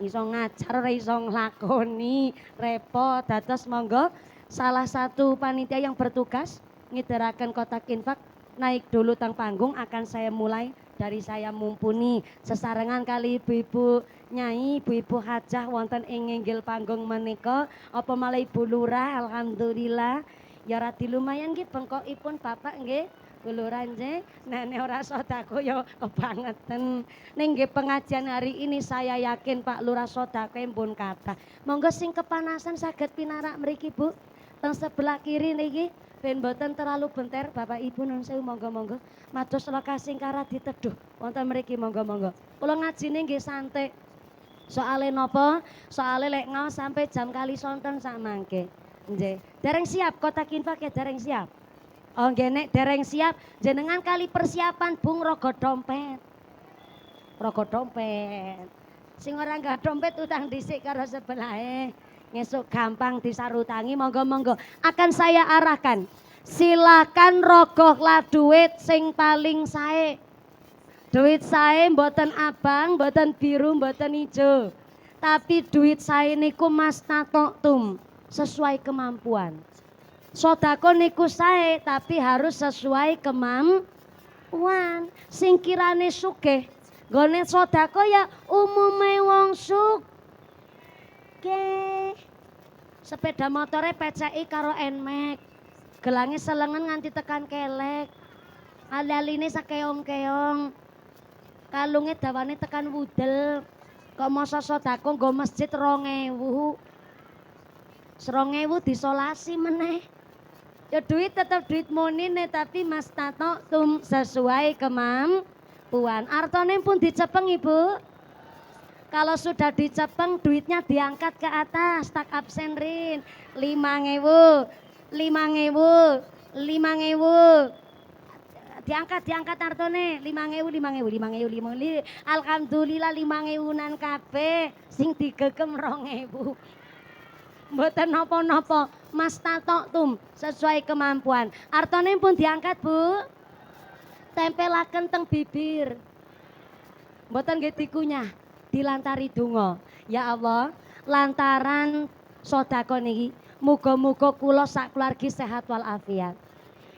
Iso ngajar ora iso nglakoni, repot. Dados monggo salah satu panitia yang bertugas ngedarakan kotak infak naik dulu tang panggung, akan saya mulai dari saya mumpuni sesarengan kali ibu-ibu nyai, ibu-ibu hajah wonten ing inggil panggung menika, apa malah ibu lurah. Alhamdulillah ya radi lumayan nggih bengkokipun bapak nggih. Bu lurah nggih, nenek ora sedako ya kebangetan. Ning nggih pengajian hari ini saya yakin Pak Lurah sedako pun kathah. Monggo sing kepanasan saged pinarak mriki Bu. Teng sebelah kiri niki ben boten terlalu benter Bapak Ibu nun sewu monggo-monggo. Mados lokasi ingkara diteduh wonten mriki monggo-monggo. Kula ngajine nggih santai. Soale napa? Soale lek ngaos sampai jam kali sonten sak mangke. Nggih. Dereng siap kotak infak ya dereng siap. Oh nggih nek dereng siap jenengan kali persiapan Bung rogo dompet. Rogo dompet. Sing ora enggak dompet utang dhisik karo sebelahe. Ngesuk gampang disarutangi monggo-monggo. Akan saya arahkan. Silakan rogohlah duit sing paling sae. Duit sae mboten abang, mboten biru, mboten ijo. Tapi duit sae niku mastatoktum sesuai kemampuan. Sodako niku sae tapi harus sesuai kemampuan. Sing kirane sugih nggone sodako ya umume wong sugih. Sepeda motore PCI karo Nmax. Gelange selengen nganti tekan kelek. Ali-aline sakeong-keong. Kalunge dawane tekan wudel. Kok masa sodako nggo masjid 2000. 2000 disolasi meneh. Ya duit tetap duit monine tapi mas tato tum sesuai kemampuan. Artone pun dicepeng Ibu. Kalau sudah dicepeng duitnya diangkat ke atas, tak absen rin. 5.000, 5.000, 5.000. Diangkat artone 5.000. Alhamdulillah 5.000-an kabeh sing digegem 2.000. Mboten napa-napa, mas tatoktum sesuai kemampuan. Artone pun diangkat Bu. Tempelaken teng bibir. Mboten nggih dikunyah, dilantari donga. Ya Allah, lantaran sedekah niki, muga-muga kula sak keluargi sehat walafiat.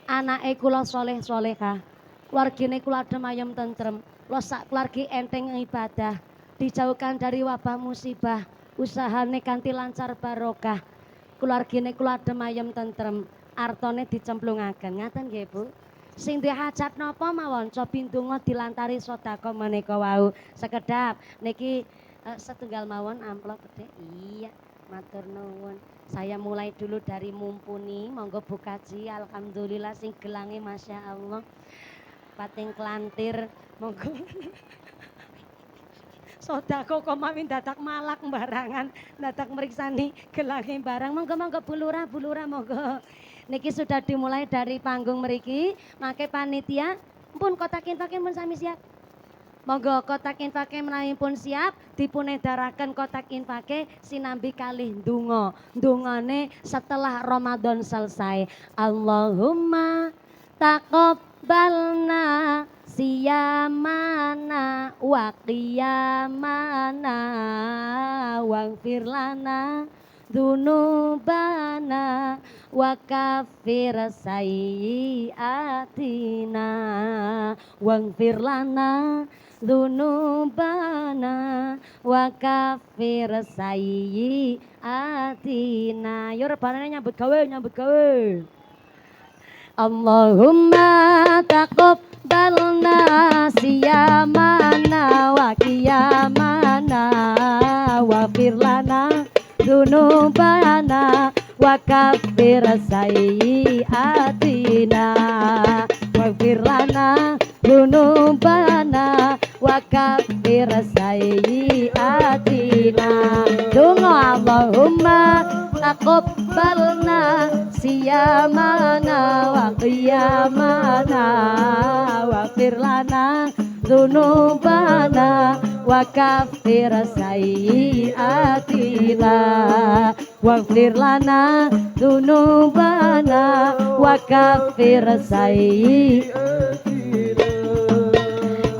Anake kula saleh-salehah. Keluargane kula adem ayem tentrem. Kula sak keluargi enteng ibadah, dijauhkan dari wabah musibah. Usahane kanthi lancar barokah. Keluargane kula adem ayem tentrem, artone dicemplungaken. Ngaten nggih Bu. Sing duwe hajat napa mawon cobi ndonga dilantari sedekah menika wau. Sekedap niki setunggal mawon amplop gede. Iya, matur nuwun. Saya mulai dulu dari mumpuni, monggo Bu Kaji. Alhamdulillah sing gelange Masya Allah. Pating klantir, monggo. Sodako kok mami dadak malak barangan, dadak meriksani gelange barang. Monggo-monggo Bu Lurah monggo. Niki sudah dimulai dari panggung mriki, make panitia pun kotak infake pun sami siap. Monggo kotak infake menawi pun siap, dipun edaraken kotak infake sinambi kalih ndonga. Ndongane setelah Ramadan selesai. Allahumma taqabbalna siyamana wa qiyamana waghfir lana dzunubana wa kaffir sayyiatina waghfir lana dzunubana wa kaffir sayyiatina. Yo rebanane nyambut gawe Allahumma taqabbalna siyamana wa qiyamana waghfir lana dzunubana wa kaffir sayyiatina waghfir lana dzunubana wa kaffir sayyiatina. Donga Allahumma taqabbalna siyamana wa qiyamana waghfir lana dzunubana wa kaffir sayyiatina waghfir lana dzunubana wa kaffir sayyiatina.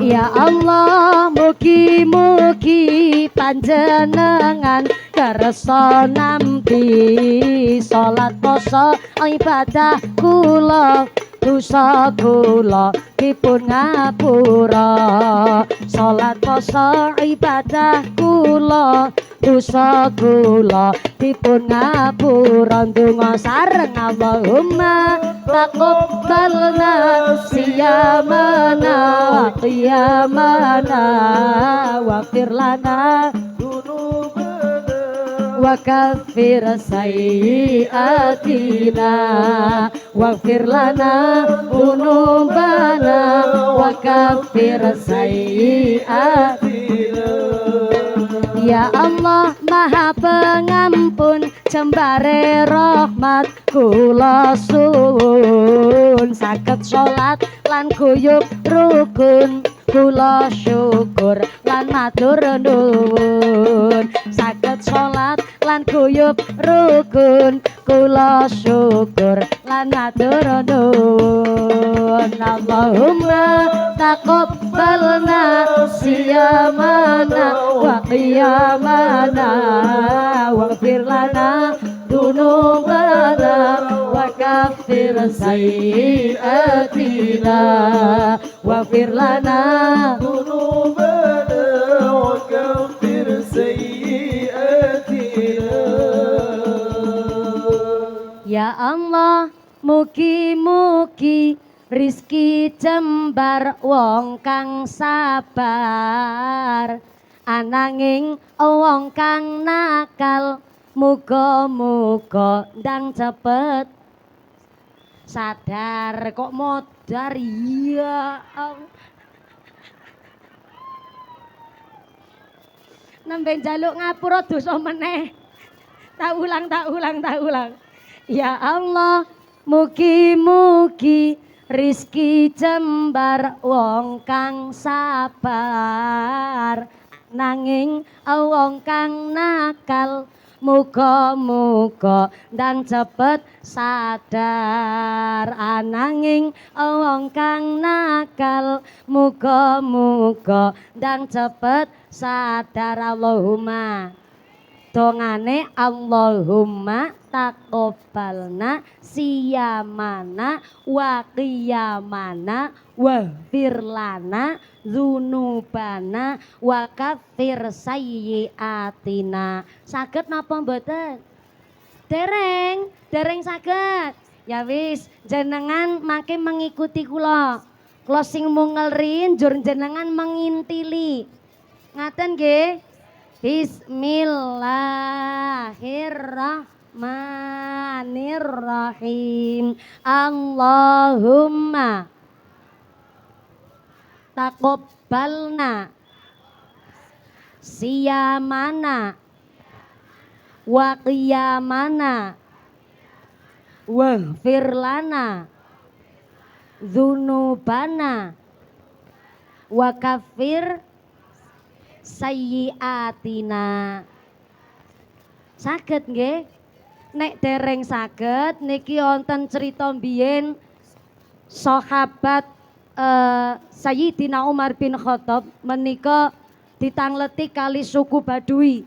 Ya Allah mugi-mugi panjenengan kersa nampi salat poso ibadah kula dosa kula dipun ngapura salat poso ibadah kula dosa kula dipun ngapura ndonga sareng Allahumma taqabbalna siyamana wa qiyamana waghfir lana wa kaffir sayyiatina waghfir lana dzunubana wa kaffir sayyiatina. Ya Allah Maha Pengampun jembare rahmat kula suwun saged salat lan guyub rukun kula syukur lan matur nuwun saged salat lan guyub rukun kula syukur lan matur nuwun. Allahumma taqabbalna siyamana wa qiyamana waghfir lana dzunubana wa kaffir sayyiatina waghfir lana dzunubana wa kaffir sayyiatina. Ya Allah mugi-mugi rizki jembar wong kang sabar ananging wong kang nakal muga-muga ndang cepet sadar. Kok modar ya nembe njaluk ngapura dosa meneh. Tak ulang. Ya Allah mugi-mugi rizki jembar wong kang sabar nanging wong kang nakal muga-muga ndang cepet sadar ananging wong kang nakal muga-muga ndang cepet sadar. Allahumma dongane Allahumma taqabbalna siyamana wa qiyamana waghfir lana dzunubana wa kaffir sayyiatina. Saged napa mboten? Dereng saged. Ya wis jenengan makin mengikuti kula. Kula sing mungelrin njur jenengan mengintili. Ngaten nggih? Bismillahirrahmanirrahim. Allahumma taqabbalna siyamana wa qiyamana waghfir lana dzunubana wa kaffir sayyiatina. Saged nggih? Nek dereng saged niki wonten crita mbiyen sahabat Sayyidina Umar bin Khattab menika ditangleti kali suku Baduy.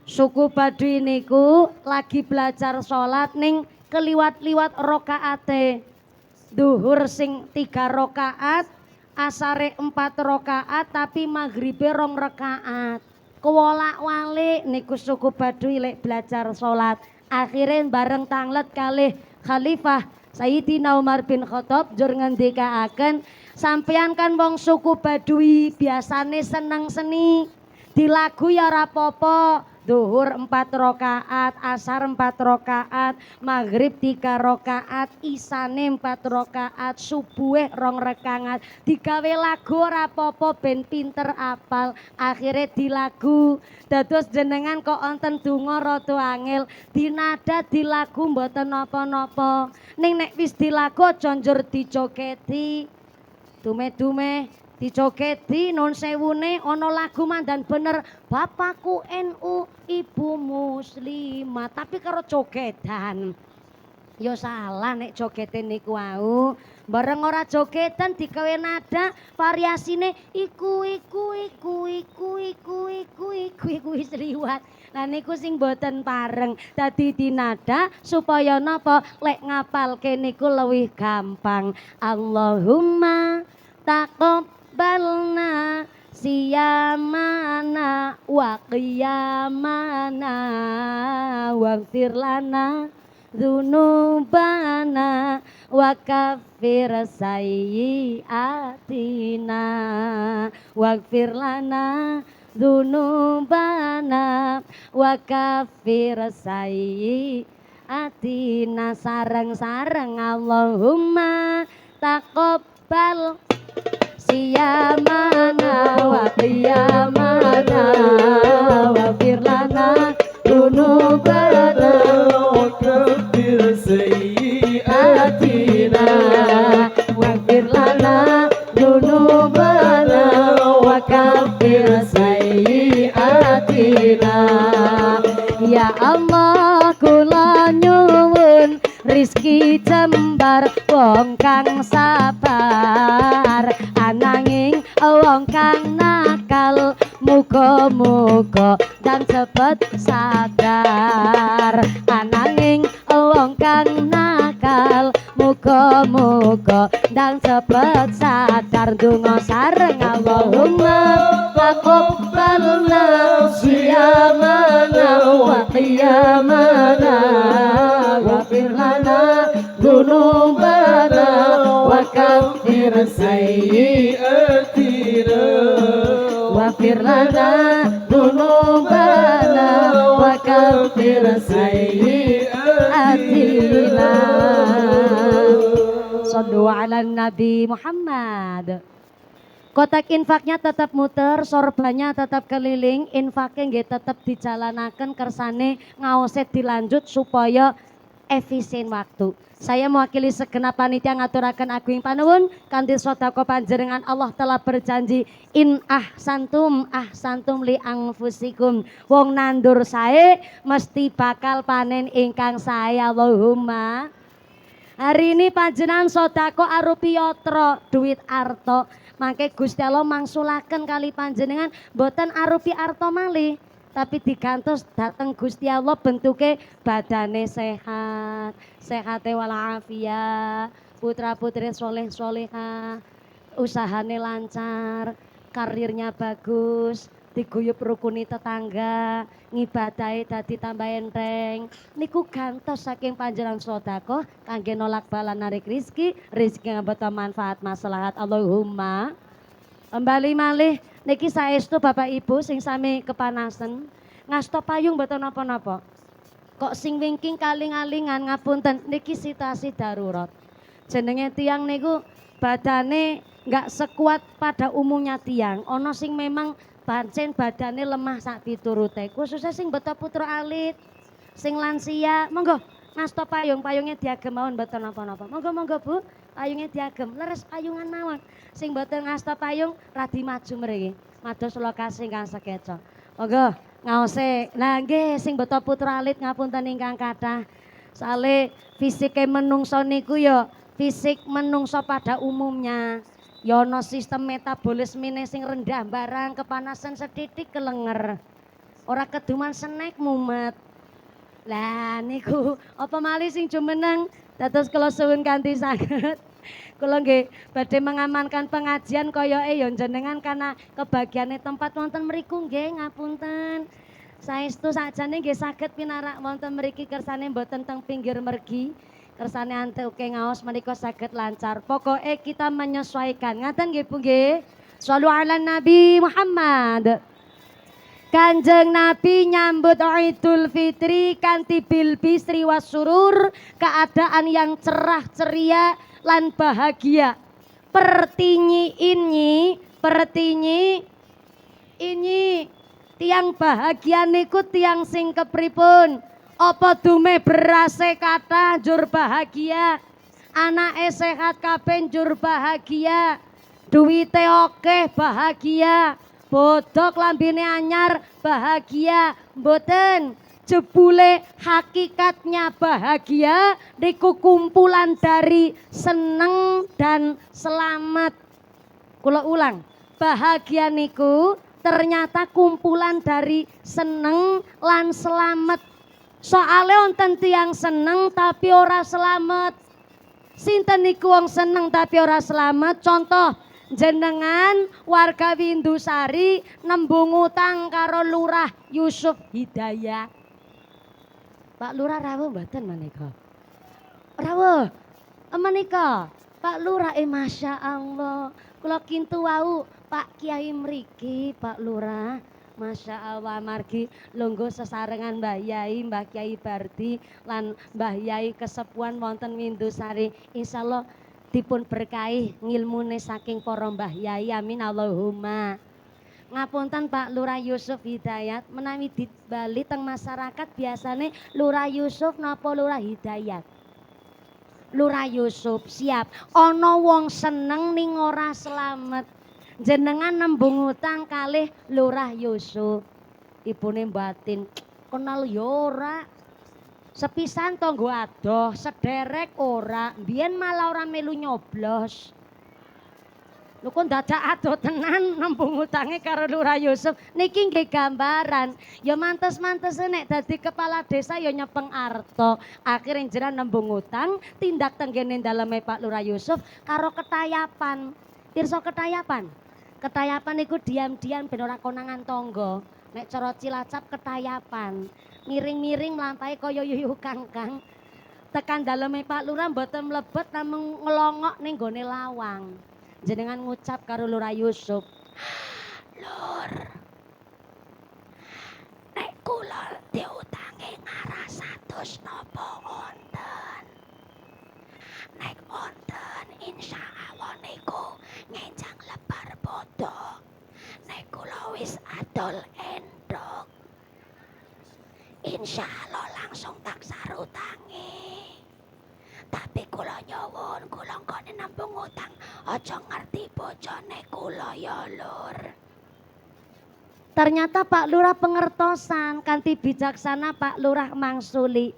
Suku Baduy niku lagi belajar sholat ning keliwat-liwat rokaate. Duhur sing 3 rakaat, asare 4 rakaat tapi maghribe 2 rakaat. Kewolak-walik niku suku Baduy lek belajar sholat. Akhirnya bareng tanglet kalih Khalifah Sayyidina Umar bin Khattab jur ngendikaaken, sampeyan kan wong suku Baduy biasane seneng seni. Dilagu ya ora apa-apa, duhur 4 rakaat, asar 4 rakaat, maghrib 3 rakaat, isane 4 rakaat, subuhe 2 rakaat. Digawe lagu ora apa-apa ben pinter apal. Akhire dilagu. Dados jenengan kok wonten donga rada angel, dinada dilagu mboten napa-napa. Ning nek wis dilagu aja njur dicoketi. Dume-dume dicoketi non sewune ana lagu mandan bener, bapakku NU, ibu muslimah, tapi karo jogedan. Ya salah nek jogete niku wau. Bareng ora jogedan digawe nada variasine iku wis liwat. Lah niku sing boten pareng. Dadi dinada supaya napa lek ngapalke niku luwih gampang. Allahumma taqabbalna siyamana wa qiyamana waghfir lana dzunubana wa kaffir sayyiatina waghfir lana dzunubana wa kaffir sayyiatina. Sareng-sareng Allahumma taqabbal siyamana wa qiyamana waghfir lana dzunubana wa kaffir sayyiatina waghfir lana dzunubana wa kaffir sayyiatina. Ya Allah kula nyuwun rizki jembar wong kang sabar, ananging wong kang nakal muga-muga dan cepet sadar. Ananging wong kang nakal muga-muga dan cepet sadar. Donga sareng Allahumma taqabbalna siyamana wa qiyamana waghfir lana dzunubana wa kaffir sayyiatina waghfir lana dzunubana wa kaffir sayyiatina. Shallu ala Nabi Muhammad. Kotak infaknya tetap muter, sorbannya tetap keliling, infaknya nggih tetap dijalanaken, kersane ngaoset dilanjut supaya efisien waktu. Saya mewakili segenap panitia ngaturaken agung panuwun kanthi sedekah panjenengan. Allah telah berjanji in ahsantum li anfusikum. Wong nandur sae mesti bakal panen ingkang sae. Allahumma. Hari ini panjenengan sedekah arupi yatra duit arto. Mangke Gusti Allah mangsulaken kali panjenengan boten arupi arto malih, tapi digantos dateng Gusti Allah bentuke badane sehat, sehate walafiat, putra-putri soleh solehah, usahane lancar, karirnya bagus, diguyup rukuni tetangga, ngibadahe dadi tambah enteng. Niku gantos saking panjenengan sedekah kangge nolak bala narik rizki ngambeta manfaat maslahat. Allahumma. Kembali malih niki saestu Bapak Ibu sing sami kepanasen, ngasta payung mboten napa-napa. Kok sing wingking kaling-alingan ngapunten niki situasi darurat. Jenenge tiang niku badane enggak sekuat pada umumnya tiang. Ana sing memang pancen badane lemah sak piturute. Khususnya sing beta putra alit, sing lansia, monggo ngasta payung, payungnya diagem mawon mboten napa-napa. Monggo Bu, payungnya diagem, leres payungan mawon. Sing mboten ngasta payung radi maju mriki. Mados lokasi ingkang sekeca. Monggo ngaose. Lah nggih sing beta putra alit ngapunten ingkang kathah. Sale fisike menungso niku ya fisik menungso pada umumnya. Ya ana sistem metabolisme sing rendah barang kepanasan setitik kelenger. Ora keduman snack mumet. Lah niku apa malih sing jumeneng dados kula suwun kanthi saged. Kula nggih badhe mengamankan pengajian koyoke ya jenengan karena kebagiane tempat wonten mriku nggih ngapunten. Saestu sakjane nggih saged pinarak wonten mriki kersane mboten teng pinggir mergi. Kersane antuke ngaos menika saged lancar. Pokoke kita menyesuaikan. Ngaten nggih Bu nggih. Shallu ala Nabi Muhammad. Kanjeng Nabi nyambut Idul Fitri kanthi bil bisri wasurur, keadaan yang cerah ceria lan bahagia. Pertinyi ini tiang bahagia niku tiang sing kepripun? Apa dume berase kata jur bahagia, anake sehat kabeh jur bahagia, duwite akeh bahagia, bodok lambene anyar bahagia, mboten. Jebule hakikatnya bahagia niku kumpulan dari seneng dan selamat. Kula ulang, bahagia niku ternyata kumpulan dari seneng lan selamat. Soale wonten tiyang seneng tapi ora selamat. Sinten niku wong seneng tapi ora selamat? Contoh, jenengan warga Windusari nembung utang karo Lurah Yusuf Hidayat. Pak Lurah rawuh mboten menika? Rawuh. Menika Pak Lurah Masya Allah. Kula kintu wau Pak Kiai mriki Pak Lurah. Masya Allah margi lungguh sesarengan Mbah Yai, Mbah Kiai Bardi lan Mbah Yai kesepuan wonten Windusari. Insyaallah dipun berkahi ngilmune saking para Mbah Yai, amin Allahumma. Ngapunten Pak Lurah Yusuf Hidayat, menawi dibali teng masyarakat biasane Lurah Yusuf napa Lurah Hidayat? Lurah Yusuf, siap. Ana wong seneng ning ora slamet. Jenengan nembung utang kalih Lurah Yusuf. Ibune batin, kenal ya ora. Sepisan tanggo adoh, sederek ora. Mbiyen malah ora melu nyoblos. Lho kok dadak adoh tenan nembung utange karo Lurah Yusuf. Niki nggih gambaran. Ya mantes-mantese nek dadi kepala desa ya nyepeng arta. Akhire jenengan nembung utang, tindak tenggene daleme Pak Lurah Yusuf karo ketayapan. Pirsa ketayapan? Ketayapan niku diam-diam ben ora konangan tangga. Nek cara Cilacap ketayapan. Miring-miring mlampahe kaya yuyu kangkang. Tekan daleme Pak Lurah mboten mlebet namung ngelongok ning gone lawang. Jenengan ngucap karo Lurah Yusuf, Lur, nek kula diutangi ngaras 100 napa wonten? Nek wonten insya Allah niku ngenjang lebar bodo. Nek kula wis adol endok, insya Allah langsung tak sarutangi. Tapi kula nyuwun, kula nggone nembung utang aja ngerti bojone kula ya Lur. Ternyata Pak Lurah pengertosan, kanthi bijaksana Pak Lurah mangsuli.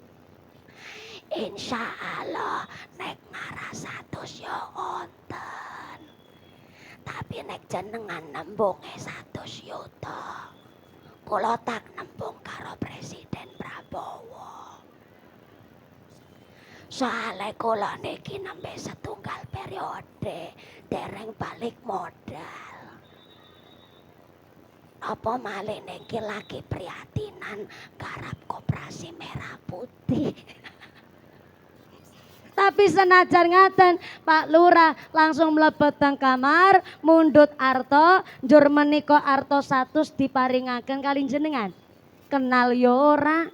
Insya Allah nek ngaras 100 ya wonten. Tapi nek jenengan nembunge 100 yuta, kula tak nembung karo Presiden Prabowo. Soale kula niki nembe setunggal periode dereng balik modal. Apa malih niki lagi prihatinan garap Koperasi Merah Putih. Tapi senajan ngaten Pak Lurah langsung mlebet teng kamar, mundhut arta, njur menika arta 100 diparingaken kali jenengan. Kenal ya ora.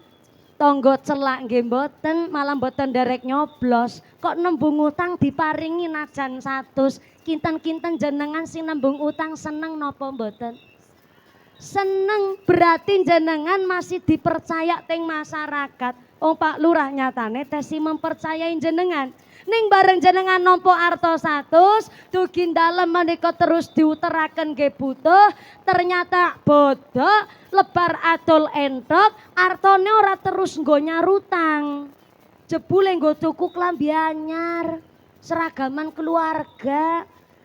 Tonggo celak nggih mboten, malah mboten derek nyoblos. Kok nembung utang diparingi najan 100. Kinten-kinten jenengan sing nembung utang seneng napa mboten? Seneng, berarti jenengan masih dipercaya teng masyarakat. Oh Pak Lurah nyatane tesi mempercayai jenengan. Ning bareng jenengan nampa arta 100, dugi dalem menika terus diuteraken nggih butuh, ternyata bodho, lebar adol entok, artane ora terus nggo nyarutang. Jebule nggo tuku klambi anyar, seragaman keluarga,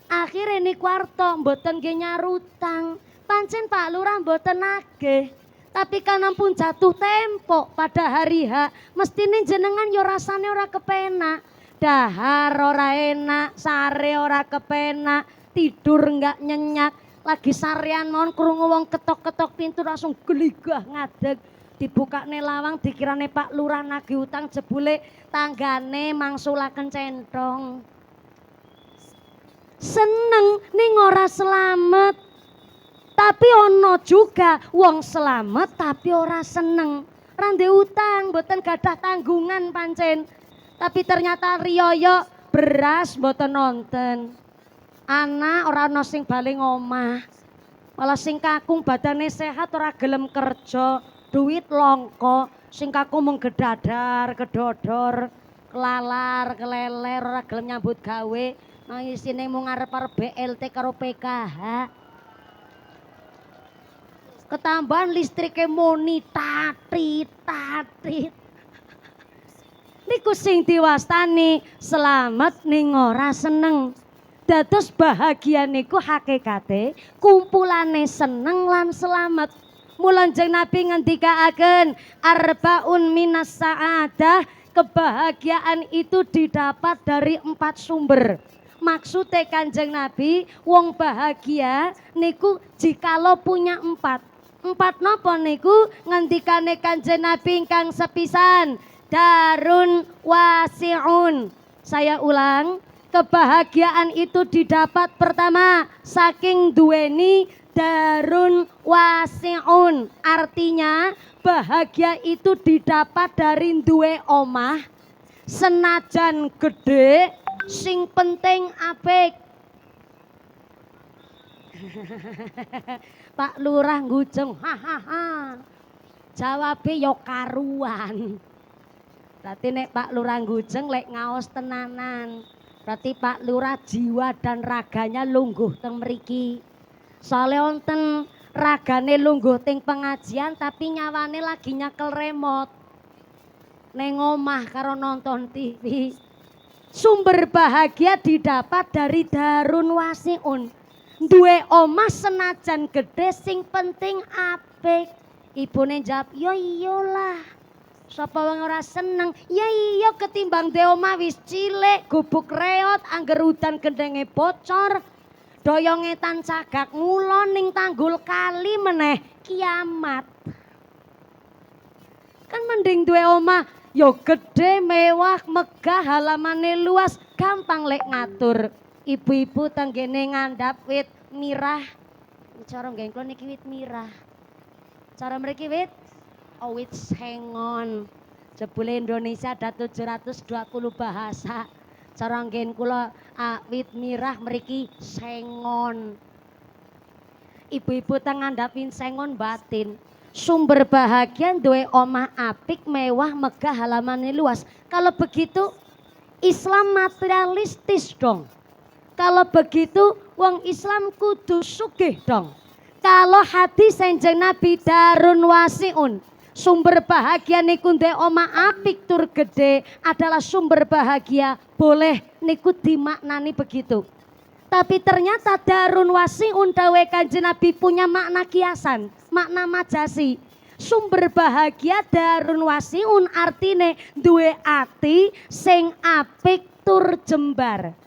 Akhire niku arta mboten nggih nyarutang. Pancen Pak Lurah mboten nagih. Tapi kan ampun jatuh tempo pada hari H, mestine jenengan yo rasane ora kepenak. Dahar ora enak, sare ora kepenak, tidur enggak nyenyak. Lagi sarean mon krungu wong ketok-ketok pintu langsung geligah ngadeg. Dibukane lawang dikirane Pak Lurah nagih utang, jebule tanggane mangsulaken centong. Seneng ning ora selamat. Tapi ono juga wong selamat tapi ora seneng. Rande utang mboten gadah tanggungan pancen. Tapi ternyata riyoyo beras mboten nonton. Anak ora ono sing bali ngomah. Malah sing kakung badane sehat ora gelem kerja, duit longko, sing kakung mung gedadar, kedodor, kelalar, keleler ora gelem nyambut gawe. Nang isine mung arep-arep BLT karo PKH. Ketambahan listrike muni tatit. Niku sing diwastani selamat ning ora seneng. Dados bahagia niku hakikate kumpulane seneng lan selamat. Mula Kanjeng Nabi ngendikaaken arbaun minas sa'adah, kebahagiaan itu didapat dari 4 sumber. Maksudnya Kanjeng Nabi wong bahagia niku jikalau punya 4. 4 napa niku ngendikane Kanjeng Nabi ingkang sepisan, darun wasi'un. Saya ulang, kebahagiaan itu didapat pertama saking duweni darun wasi'un. Artinya bahagia itu didapat dari duwe omah senajan gede sing penting apik. Pak Lurah ngujeng, hahaha. Jawabe yo karuan. Berarti nek Pak Lurah ngujeng lek ngaos tenanan. Berarti Pak Lurah jiwa dan raganya lungguh teng mriki. Soale wonten ragane lungguh teng pengajian tapi nyawane lagi nyekel remote. Neng omah karo nonton TV. Sumber bahagia didapat dari darun wasiun. Duwe omah senajan gede sing penting apik. Ibune jawab, "Ya iyalah. Sapa wong ora seneng?" "Ya iya ketimbang duwe omah wis cilik, gubuk reot, angger udan gendenge bocor, doyonge tan cagak ngulon ning tanggul kali meneh kiamat." Kan mending duwe omah yo gede, mewah, megah, halamane luas, gampang lek ngatur. Ibu-ibu tenggene ngandhap wit mirah. Cara nggih kula niki wit mirah. Cara mriki wit wit sengon. Jebule Indonesia ada 720 bahasa. Cara nggih kula wit mirah mriki sengon. Ibu-ibu teng ngandhapin sengon batin. Sumber bahagia duwe omah apik, mewah, megah, halamane luas. Kalau begitu Islam materialistis dong. Kalau begitu wong Islam kudu sugih dong. Kalau hadis Kanjeng Nabi darun wasiun, sumber bahagia niku ndek omah apik tur gede adalah sumber bahagia, boleh niku dimaknani begitu. Tapi ternyata darun wasiun dawe Kanjeng Nabi punya makna kiasan, makna majasi. Sumber bahagia darun wasiun artine duwe ati sing apik tur jembar.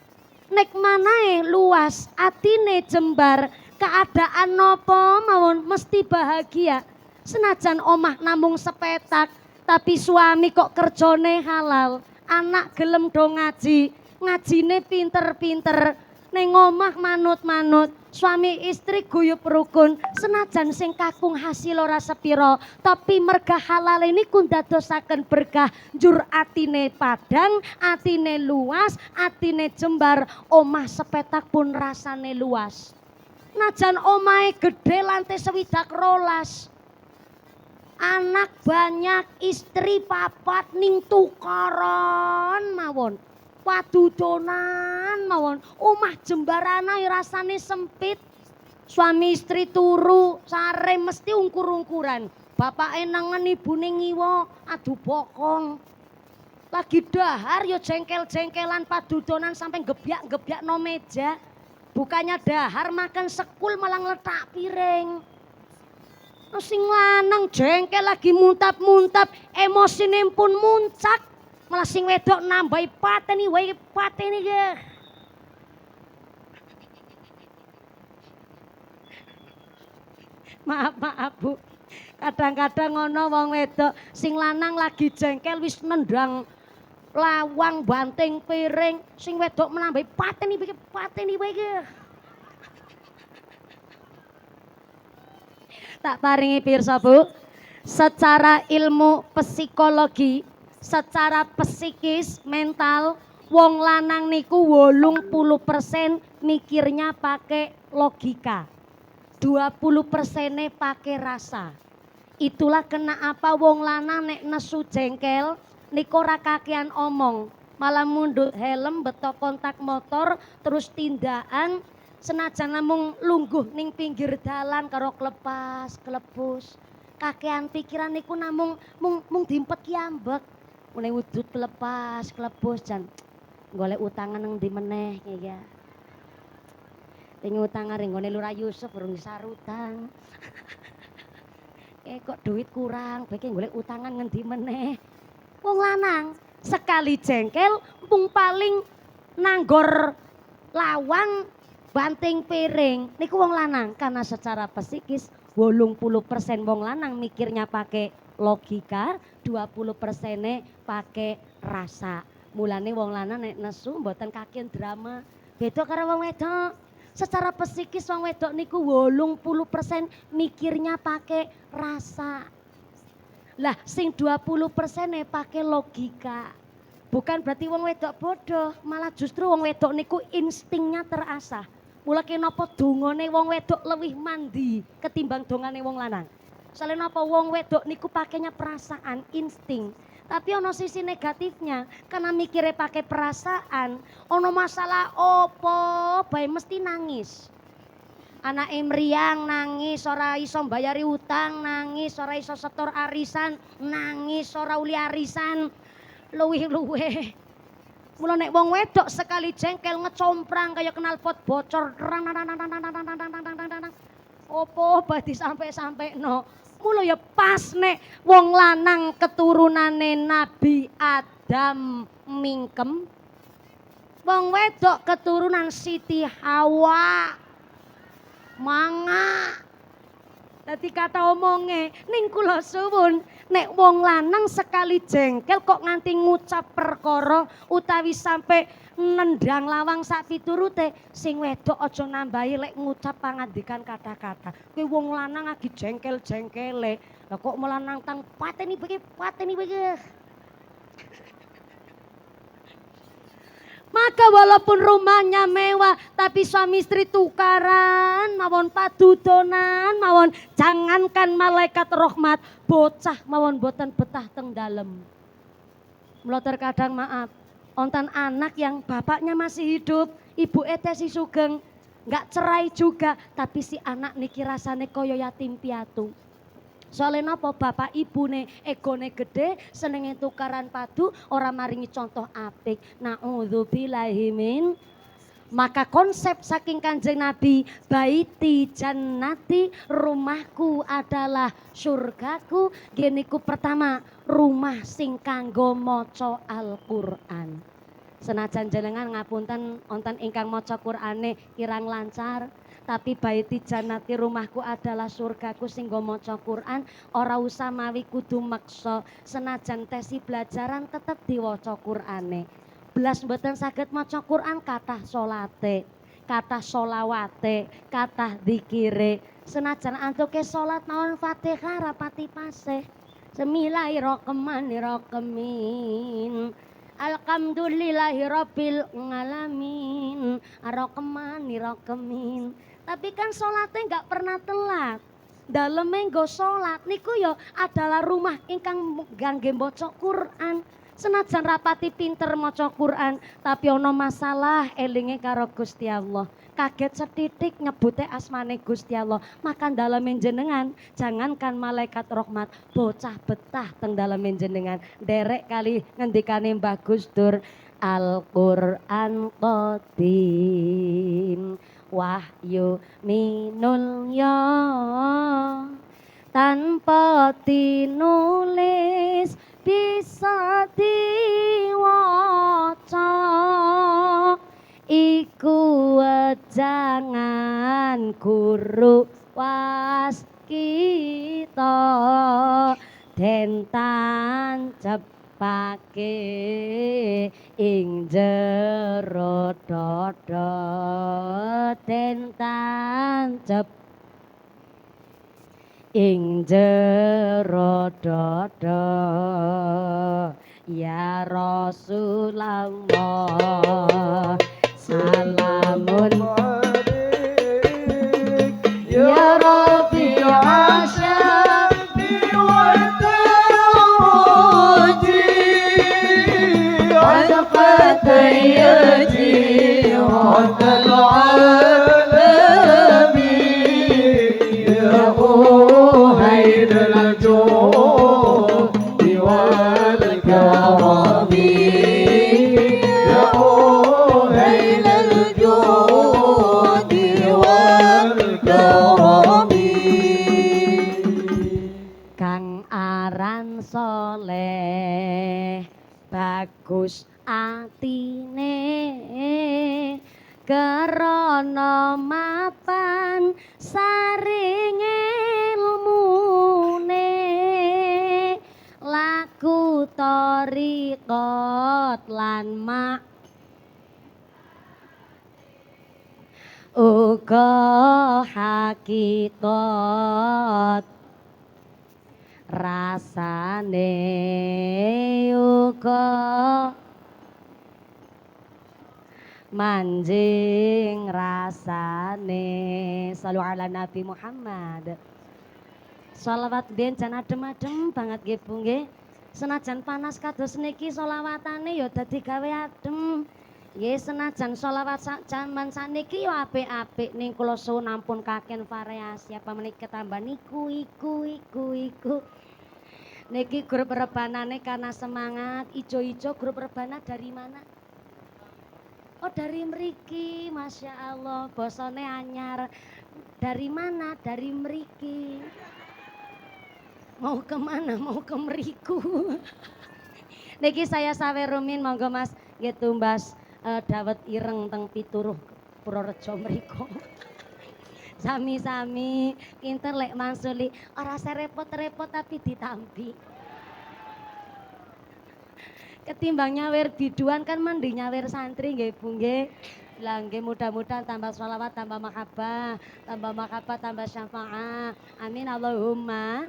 Nek manae luas, atine jembar, keadaan nopo mawon mesti bahagia. Senajan omah namung sepetak, tapi suami kok kerjone halal, anak gelem do ngaji, ngajine pinter-pinter, neng omah manut-manut, suami istri guyub rukun, senajan sing kakung hasil ora sepiro, tapi merga halal ini kundadosaken berkah, jur atine padang, atine luas, atine jembar, omah sepetak pun rasane luas. Najan omahe gede lantai 12, anak banyak, istri papat ning tukaran mawon. Padudonan mawon, omah jembarana rasane sempit. Suami istri turu sare mesti ungkur-ungkuran. Bapake nengen, ibune ngiwa, adu bokong. Lagi dahar yo jengkel-jengkelan padudonan sampai gebyak-gebyak no meja. Bukannya dahar makan sekul malah ngeletak piring. Sing lanang jengkel lagi muntap-muntap, emosine pun muncak. Malah sing wedok nambahi pateni wae pateni ge. Maaf Bu. Kadang-kadang ngono wong wedok sing lanang lagi jengkel wis nendang lawang banting piring, sing wedok menambahi pateni wae ge. Tak paringi pirsa Bu, secara ilmu psikologi, secara psikis, mental, wong lanang niku 80% mikirnya pakai logika. 20% pakai rasa. Itulah kenapa wong lanang nek nesu jengkel niku ora kakean omong, malah mundut helm, betok kontak motor, terus tindakan senajan namung lungguh ning pinggir dalan karo klepas klepus. Kakean pikiran niku namung mung dimpet kiambek. Mune wujud klepas klepus jan golek utangan nang ndi meneh ya. Ning utangan ring gone Lurah Yusuf urung sarutang. Kok duit kurang, beke golek utangan ngendi meneh. Wong lanang sekali jengkel mung paling nanggor lawang banting piring. Niku wong lanang karena secara psikis 80% wong lanang mikirnya pakai logika, 20% pakai rasa. Mulane wong lanang nek nesu mboten kakean drama. Beda karo wong wedok. Secara psikis wong wedok niku 80% mikirnya pakai rasa. Lah sing 20% pakai logika. Bukan berarti wong wedok bodoh, malah justru wong wedok niku instingnya terasah. Mula kenapa dongane wong wedok lebih mandi ketimbang dongane wong lanang. Soalnya napa wong wedok niku pakainya perasaan, insting. Tapi ono sisi negatifnya, karena mikirnya pakai perasaan, ono masalah opo bae mesti nangis. Anak mriyang nangis, ora iso mbayari utang, nangis, ora iso setor arisan, nangis, ora uli arisan, luwih-luwih. Mula nek wong wedok sekali jengkel ngecomprang kayak knalpot bocor. Opo badi sampai no. Mula ya pas nek wong lanang keturunane Nabi Adam mingkem. Wong wedok keturunan Siti Hawa. Manga. Dadi kata omonge ning kula suwun nek wong lanang sekali jengkel kok nganti ngucap perkara utawi sampai nendang lawang sak piturute, sing wedok aja nambahi lek ngucap pangandikan kata-kata. Kowe wong lanang lagi jengkel-jengkele. Lah kok malah nantang pateni bege. Maka walaupun rumahnya mewah tapi suami istri tukaran mawon padudonan mawon jangankan malaikat rahmat bocah mawon boten betah teng dalem. Mula terkadang maaf onten anak yang bapaknya masih hidup, ibu si sugeng, nggak cerai juga tapi si anak niki rasane koyo yatim piatu. Soalnya napa bapak ibune egone gede, senenge tukaran padu, ora maringi contoh apik. Na'udzubillahi min. Maka konsep saking Kanjeng Nabi, baiti jannati, rumahku adalah surgaku. Geniku pertama, rumah sing kanggo maca Al-Qur'an. Senajan jenengan ngapunten wonten ingkang maca Qur'ane kirang lancar. Tapi baiti jannati rumahku adalah surgaku sing nggo maca Quran, ora usah mawi kudu maksa, senajan tesi belajaran tetep diwaca Qur'ane. Belas mboten saged maca Quran kathah salate, kathah sholawate, kathah dzikire. Senajan antuke salat mawon Fatihah rapati pasih. Bismillahirrahmanirrahim. Alhamdulillahirabbil alamin. Arrahmanirrahim. Tapi kan sholatnya nggak pernah telat. Daleme nggo sholat niku yo adalah rumah ingkang gangge maca Quran. Senajan rapati pinter maca Quran, tapi ono masalah elinge karo Gusti Allah. Kaget setitik nyebute asmane Gusti Allah. Maka daleme jenengan jangankan malaikat rahmat, bocah betah teng daleme jenengan. Derek kali ngendikane Mbah Gus Dur, Al-Qur'an qadim wahyu minulya tanpa tinulis bisa diwaca iku wejangan guru waskita den tancepake ing jero dada den tancep ing jero dada ya Rasulullah salamun ya Rabbi asyadi wa tawaji al-fatayati wa al-alami ya خير الجود والكرم يا خير الجود والكرم Kang aran soleh bagus atine krana mapan saring ilmune laku thariqat lan mak uga hakikat rasane uga manjing rasane salu ala Nabi Muhammad sholawat ben jan adem-adem banget nggih Bu nggih senajan panas kados niki sholawatane ya dadi gawe adem nggih senajan sholawat jaman saniki ya apik-apik ning kula suwun ampun kaken variasi apa menika ketambah niku iku niki grup rebanane karena semangat ijo-ijo grup rebana dari mana? Oh dari mriki, Masya Allah, bosone anyar. Dari mana? Dari mriki. Mau kemana? Mau ke mriku. Niki saya sawe rumin, monggo Mas, nggih tumbas dawet ireng teng pituruh Purworejo mriko. Sami-sami, kinten lek mangsuli, ora serepot-repot tapi ditampi. Ketimbang nyawer biduan kan mending nyawer santri nggih Bu nggih. Lah nggih mudah-mudahan tambah sholawat, tambah mahabbah, tambah syafaat. Amin Allahumma.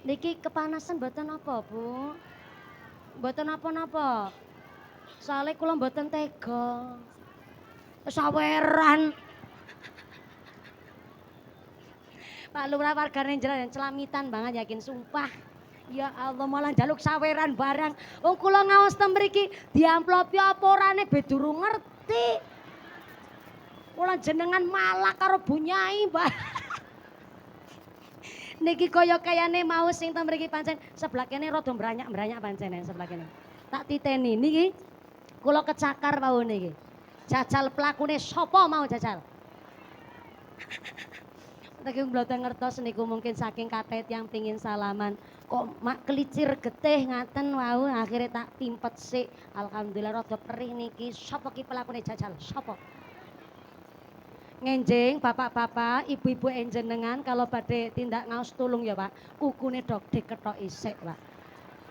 Niki kepanasan mboten apa Bu? Mboten napa-napa. Soale kula mboten tega. Saweran. Pak Lurah wargane Njeren celamitan banget yakin sumpah. Ya Allah malah njaluk saweran barang. Wong kula ngaos ten mriki diamplopi apa orane be durung ngerti. Kula jenengan malah karo bunyai, Mbak. Niki kaya kayane mau sing ten mriki pancen sebelah kene rada mbranyak-mbranyak pancen sebelah kene. Tak titeni niki kula kecakar wau niki. Jajal pelakune sapa mau jajal? Tapi mboten ngertos niku mungkin saking kathet yang pingin salaman. Kok mak kelicir getih ngaten wau akhirnya tak timpet sik. Alhamdulillah rada perih niki. Sapa ki pelakune jajal? Sapa? Ngenjing bapak-bapak, ibu-ibu enjenengan kalau badhe tindak ngaos tulung ya Pak. Kukune dok diketok isik Pak.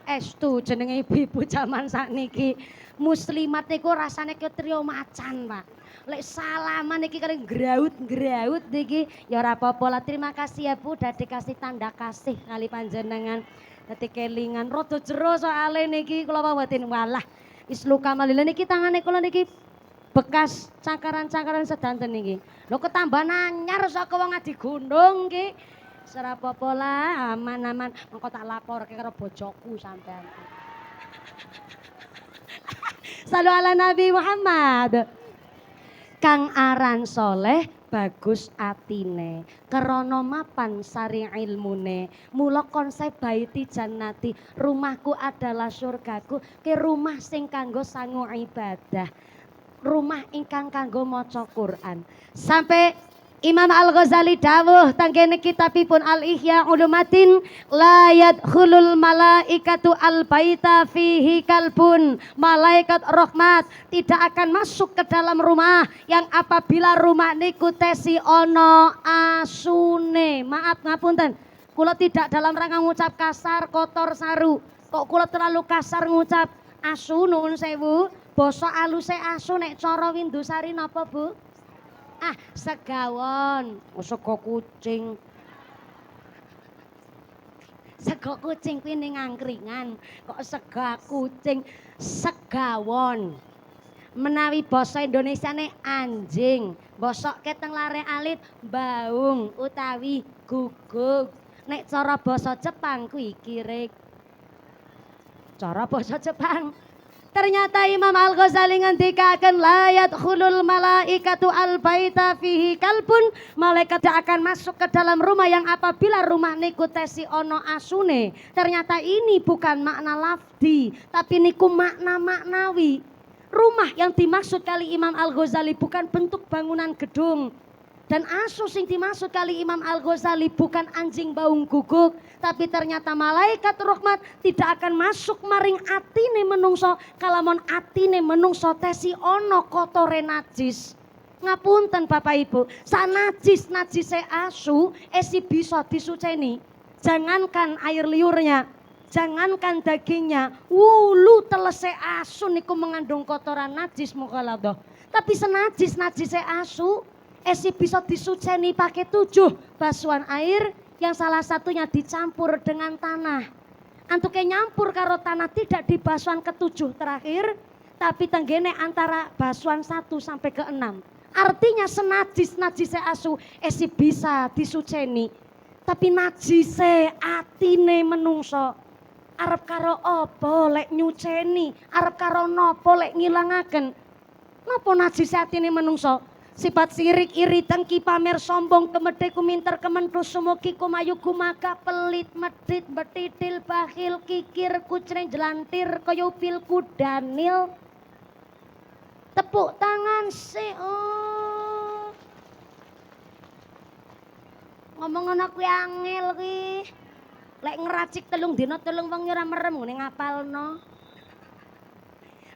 Estu jenenge ibu-ibu zaman sakniki. Muslimat niku rasane kaya trio macan Pak. Lek salaman iki kare graut-graut niki ya ora apa-apa lah. Terima kasih ya Bu udah dikasih tanda kasih kali panjenengan. Dadi kelingan rada jero soalé niki kula mboten walah. Wis luka malih niki tangane kula niki bekas cakaran-cakaran sedanten niki. Lho ketambahan anyar saka wong adi gunung niki. Ora apa-apa lah, aman-aman. Mengko tak laporke karo bojoku sampean. Salu ala Nabi Muhammad. Kang aran soleh bagus atine krana mapan sari ilmune mula konsep baiti jannati rumahku adalah surgaku ke rumah sing kanggo sangu ibadah rumah ingkang kanggo maca Quran. Sampai Imam Al-Ghazali dawuh tanggene kitabipun Al-Ihya Ulumatin, la yadkhulul malaikatu al-baita fihi kalbun. Malaikat rahmat tidak akan masuk ke dalam rumah yang apabila rumah niku tesi ono asune. Maaf ngapunten, kula tidak dalam rangka ngucap kasar, kotor, saru. Kok kula terlalu kasar ngucap asu, nuwun sewu. Basa aluse asu nek cara Windusari napa, Bu? Ah, segawon, sego kucing. Sego kucing kuwi ning angkringan, kok sega kucing, segawon. Menawi basa Indonesiane anjing, basa keteng lare alit baung utawi guguk. Nek cara basa Jepang kuwi kirik. Cara basa Jepang. Ternyata Imam Al-Ghazali ngendikaken la yadkhulul malaikatu al-baita fihi kalbun. Malaikat tidak akan masuk ke dalam rumah yang apabila rumah niku tesi ono asune. Ternyata ini bukan makna lafdi, tapi niku makna maknawi. Rumah yang dimaksud kali Imam Al-Ghazali bukan bentuk bangunan gedung. Dan asu sing dimaksud kali Imam Al-Ghazali bukan anjing baung guguk, tapi ternyata malaikat rahmat tidak akan masuk maring atine menungso kalamun atine menungso tesi ono kotore najis. Ngapunten Bapak Ibu, najise asu esi bisa disuceni. Jangankan air liurnya, jangankan dagingnya, wulu telese asu niku mengandung kotoran najis mukhaladhah. Tapi najise asu esi bisa disuceni pakai 7 basuhan air yang salah satunya dicampur dengan tanah. Antuke nyampur karo tanah tidak di basuhan ke-7 terakhir, tapi tenggene antara basuhan 1 sampai ke 6. Artinya najise asu esi bisa disuceni. Tapi najise atine menungso arep karo apa lek nyuceni, arep karo napa lek ngilangaken. Napa najise atine menungso? Sifat sirik, iri, dengki, pamer, sombong, kemedhe, kuminter, kementus, sumuki, kumayu, gumaka, pelit, medit, betitil, bakhil, kikir, kucreng, jelantir, kaya upil, kudanil. Tepuk tangan sih. Oh. Ngomong ngono kuwi angel kuwi. Lek ngeracik 3 dina 3 wengi ora merem ngene ngapalno.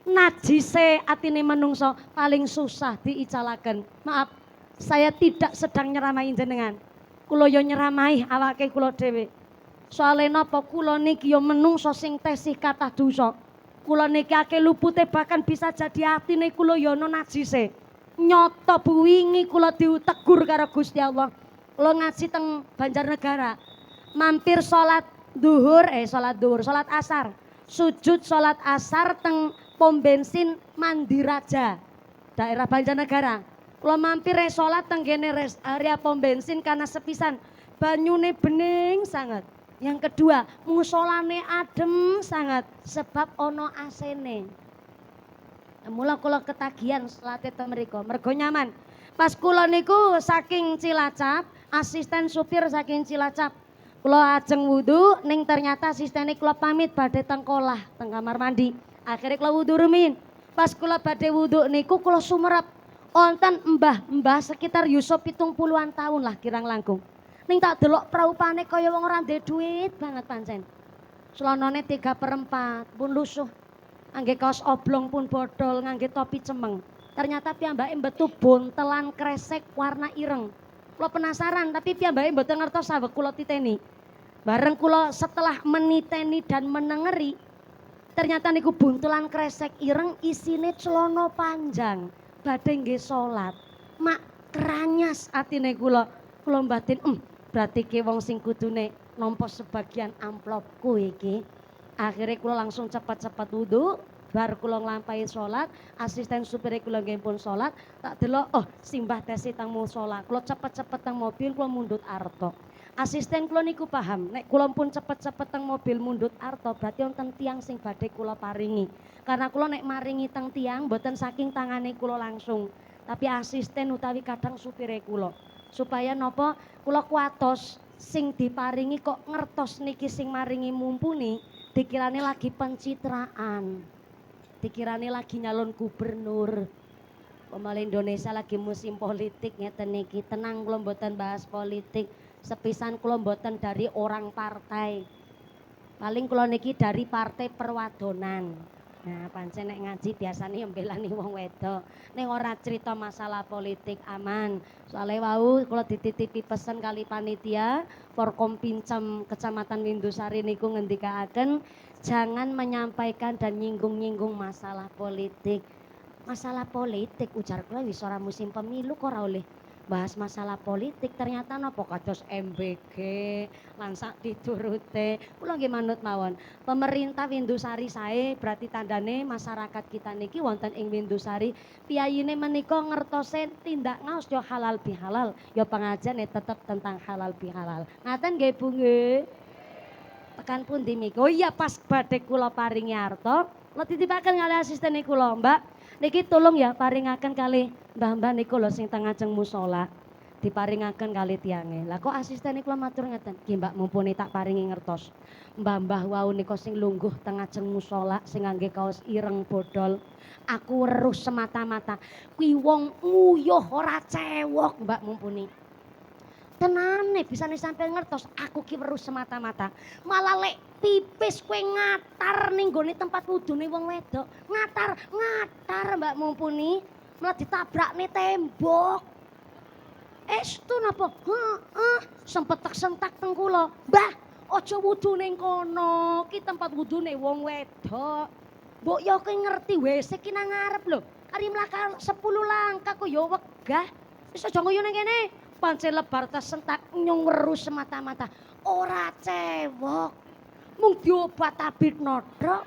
Najise atine menungso paling susah diicalaken. Maaf, saya tidak sedang nyeramahi jenengan. Kula yo nyeramahi awake kula dhewe. Soale napa kula niki yo menungso sing tesih kathah dosa. Kula niki akeh lupute bahkan bisa jadi atine kula yo ana najise. Nyoto wingi kula ditegur karo Gusti Allah. Kula ngaji teng Banjarnegara. Mampir salat asar. Sujud salat asar teng pom bensin Mandiraja, daerah Banjarnegara. Kula mampir salat teng kene area pom bensin karena sepisan banyune bening sangat. Yang kedua, musolane adem sangat sebab ono AC-ne. Mula kula ketagihan salate teng mriku, mergo nyaman. Pas kula niku saking Cilacap, asisten supir saking Cilacap. Kula ajeng wudu ning ternyata asistene kula pamit badhe teng kolah teng kamar mandi. Akhirnya kula wudu rumin. Pas kula badhe wudu niku kula sumerep wonten mbah-mbah sekitar Yusuf 70-an tahun lah kirang langkung. Ning tak delok praupane kaya wong ora ndek duit banget pancen. Celanane 3/4 pun lusuh. Ngangge kaos oblong pun bodol, ngangge topi cemeng. Ternyata piyambake mbetu bontelan kresek warna ireng. Kula penasaran tapi piyambake mboten ngertos saweg kula titeni. Bareng kula setelah meniteni dan menengeri, ternyata niku buntelan kresek ireng isine celana panjang badhe nggih salat. Mak kranyas atine kula batin berarti ki wong sing kudune nampa sebagian amplopku iki. Akhirnya kula langsung cepat-cepat wudu, bar kula nglampahi salat, asisten supir kula nggih pun salat, tak delok simbah tesi teng musala. Kula cepet-cepet teng mobil kula mundhut arta. Asisten kula niku paham, nek kula pun cepet-cepet teng mobil mundhut arta berarti wonten tiyang sing badhe kula paringi. Karena kula nek maringi teng tiyang mboten saking tangane kula langsung, tapi asisten utawi kadang supire kula. Supaya napa kula kuatos sing diparingi kok ngertos niki sing maringi mumpuni, dikirane lagi pencitraan. Dikirane lagi nyalon gubernur. Pemala Indonesia lagi musim politik ngeten niki. Tenang kula mboten bahas politik. Sepisan kula mboten dari orang partai. Paling kula niki dari partai perwadonan. Nah, pancen nek ngaji biasane mbelani wong wedok. Ning ora cerita masalah politik aman. Soale wau kula dititipi pesen kali panitia Forkom Pincem Kecamatan Windusari niku ngendikaaken jangan menyampaikan dan nyinggung-nyinggung masalah politik. Masalah politik ujar kula wis ora musim pemilu kok ora oleh bahas masalah politik. Ternyata napa kados MBG lan sak diturute kula nggih manut mawon pemerintah Windusari sae berarti tandane masyarakat kita niki wonten ing Windusari piyayine menika ngertose tindak ngaos yo halal bihalal yo pengajane tetep tentang halal bihalal ngaten nggih Bu nggih tekan pundi miki. Oh iya pas badhe kula paringi arta kula titipaken kalih asistene kula Mbak niki tolong ya paringaken kalih mbah-mbah niku lho sing teng ngajeng musala diparingaken kalih tiange. Lah kok asistene kula matur ngeten, "Nggih Mbak, mumpuni tak paringi ngertos. Mbah-mbah wau nika sing lungguh teng ngajeng musala sing ngangge kaos ireng bodol, aku weruh semata-mata kuwi wong nguyuh ora cewek, Mbak mumpuni." Tenane bisane sampe ngertos aku ki weruh semata-mata. Malah lek pipis kowe ngatar ning gone tempat wudune wong wedok, ngatar Mbak mumpuni, malah ditabrakne tembok. Estu napa? Heeh, sempet sentak teng kula. Mbah, aja wudu ning kono, ki tempat wudune wong wedok. Mbok yo kowe ngerti WC ki nang ngarep lho. Ari mlaka 10 langkah kok yo wegah. Wis aja nguyu ning kene. Pancen lebar tersentak nyung weruh semata-mata. Ora cewek. Mung diobat tabit nodok.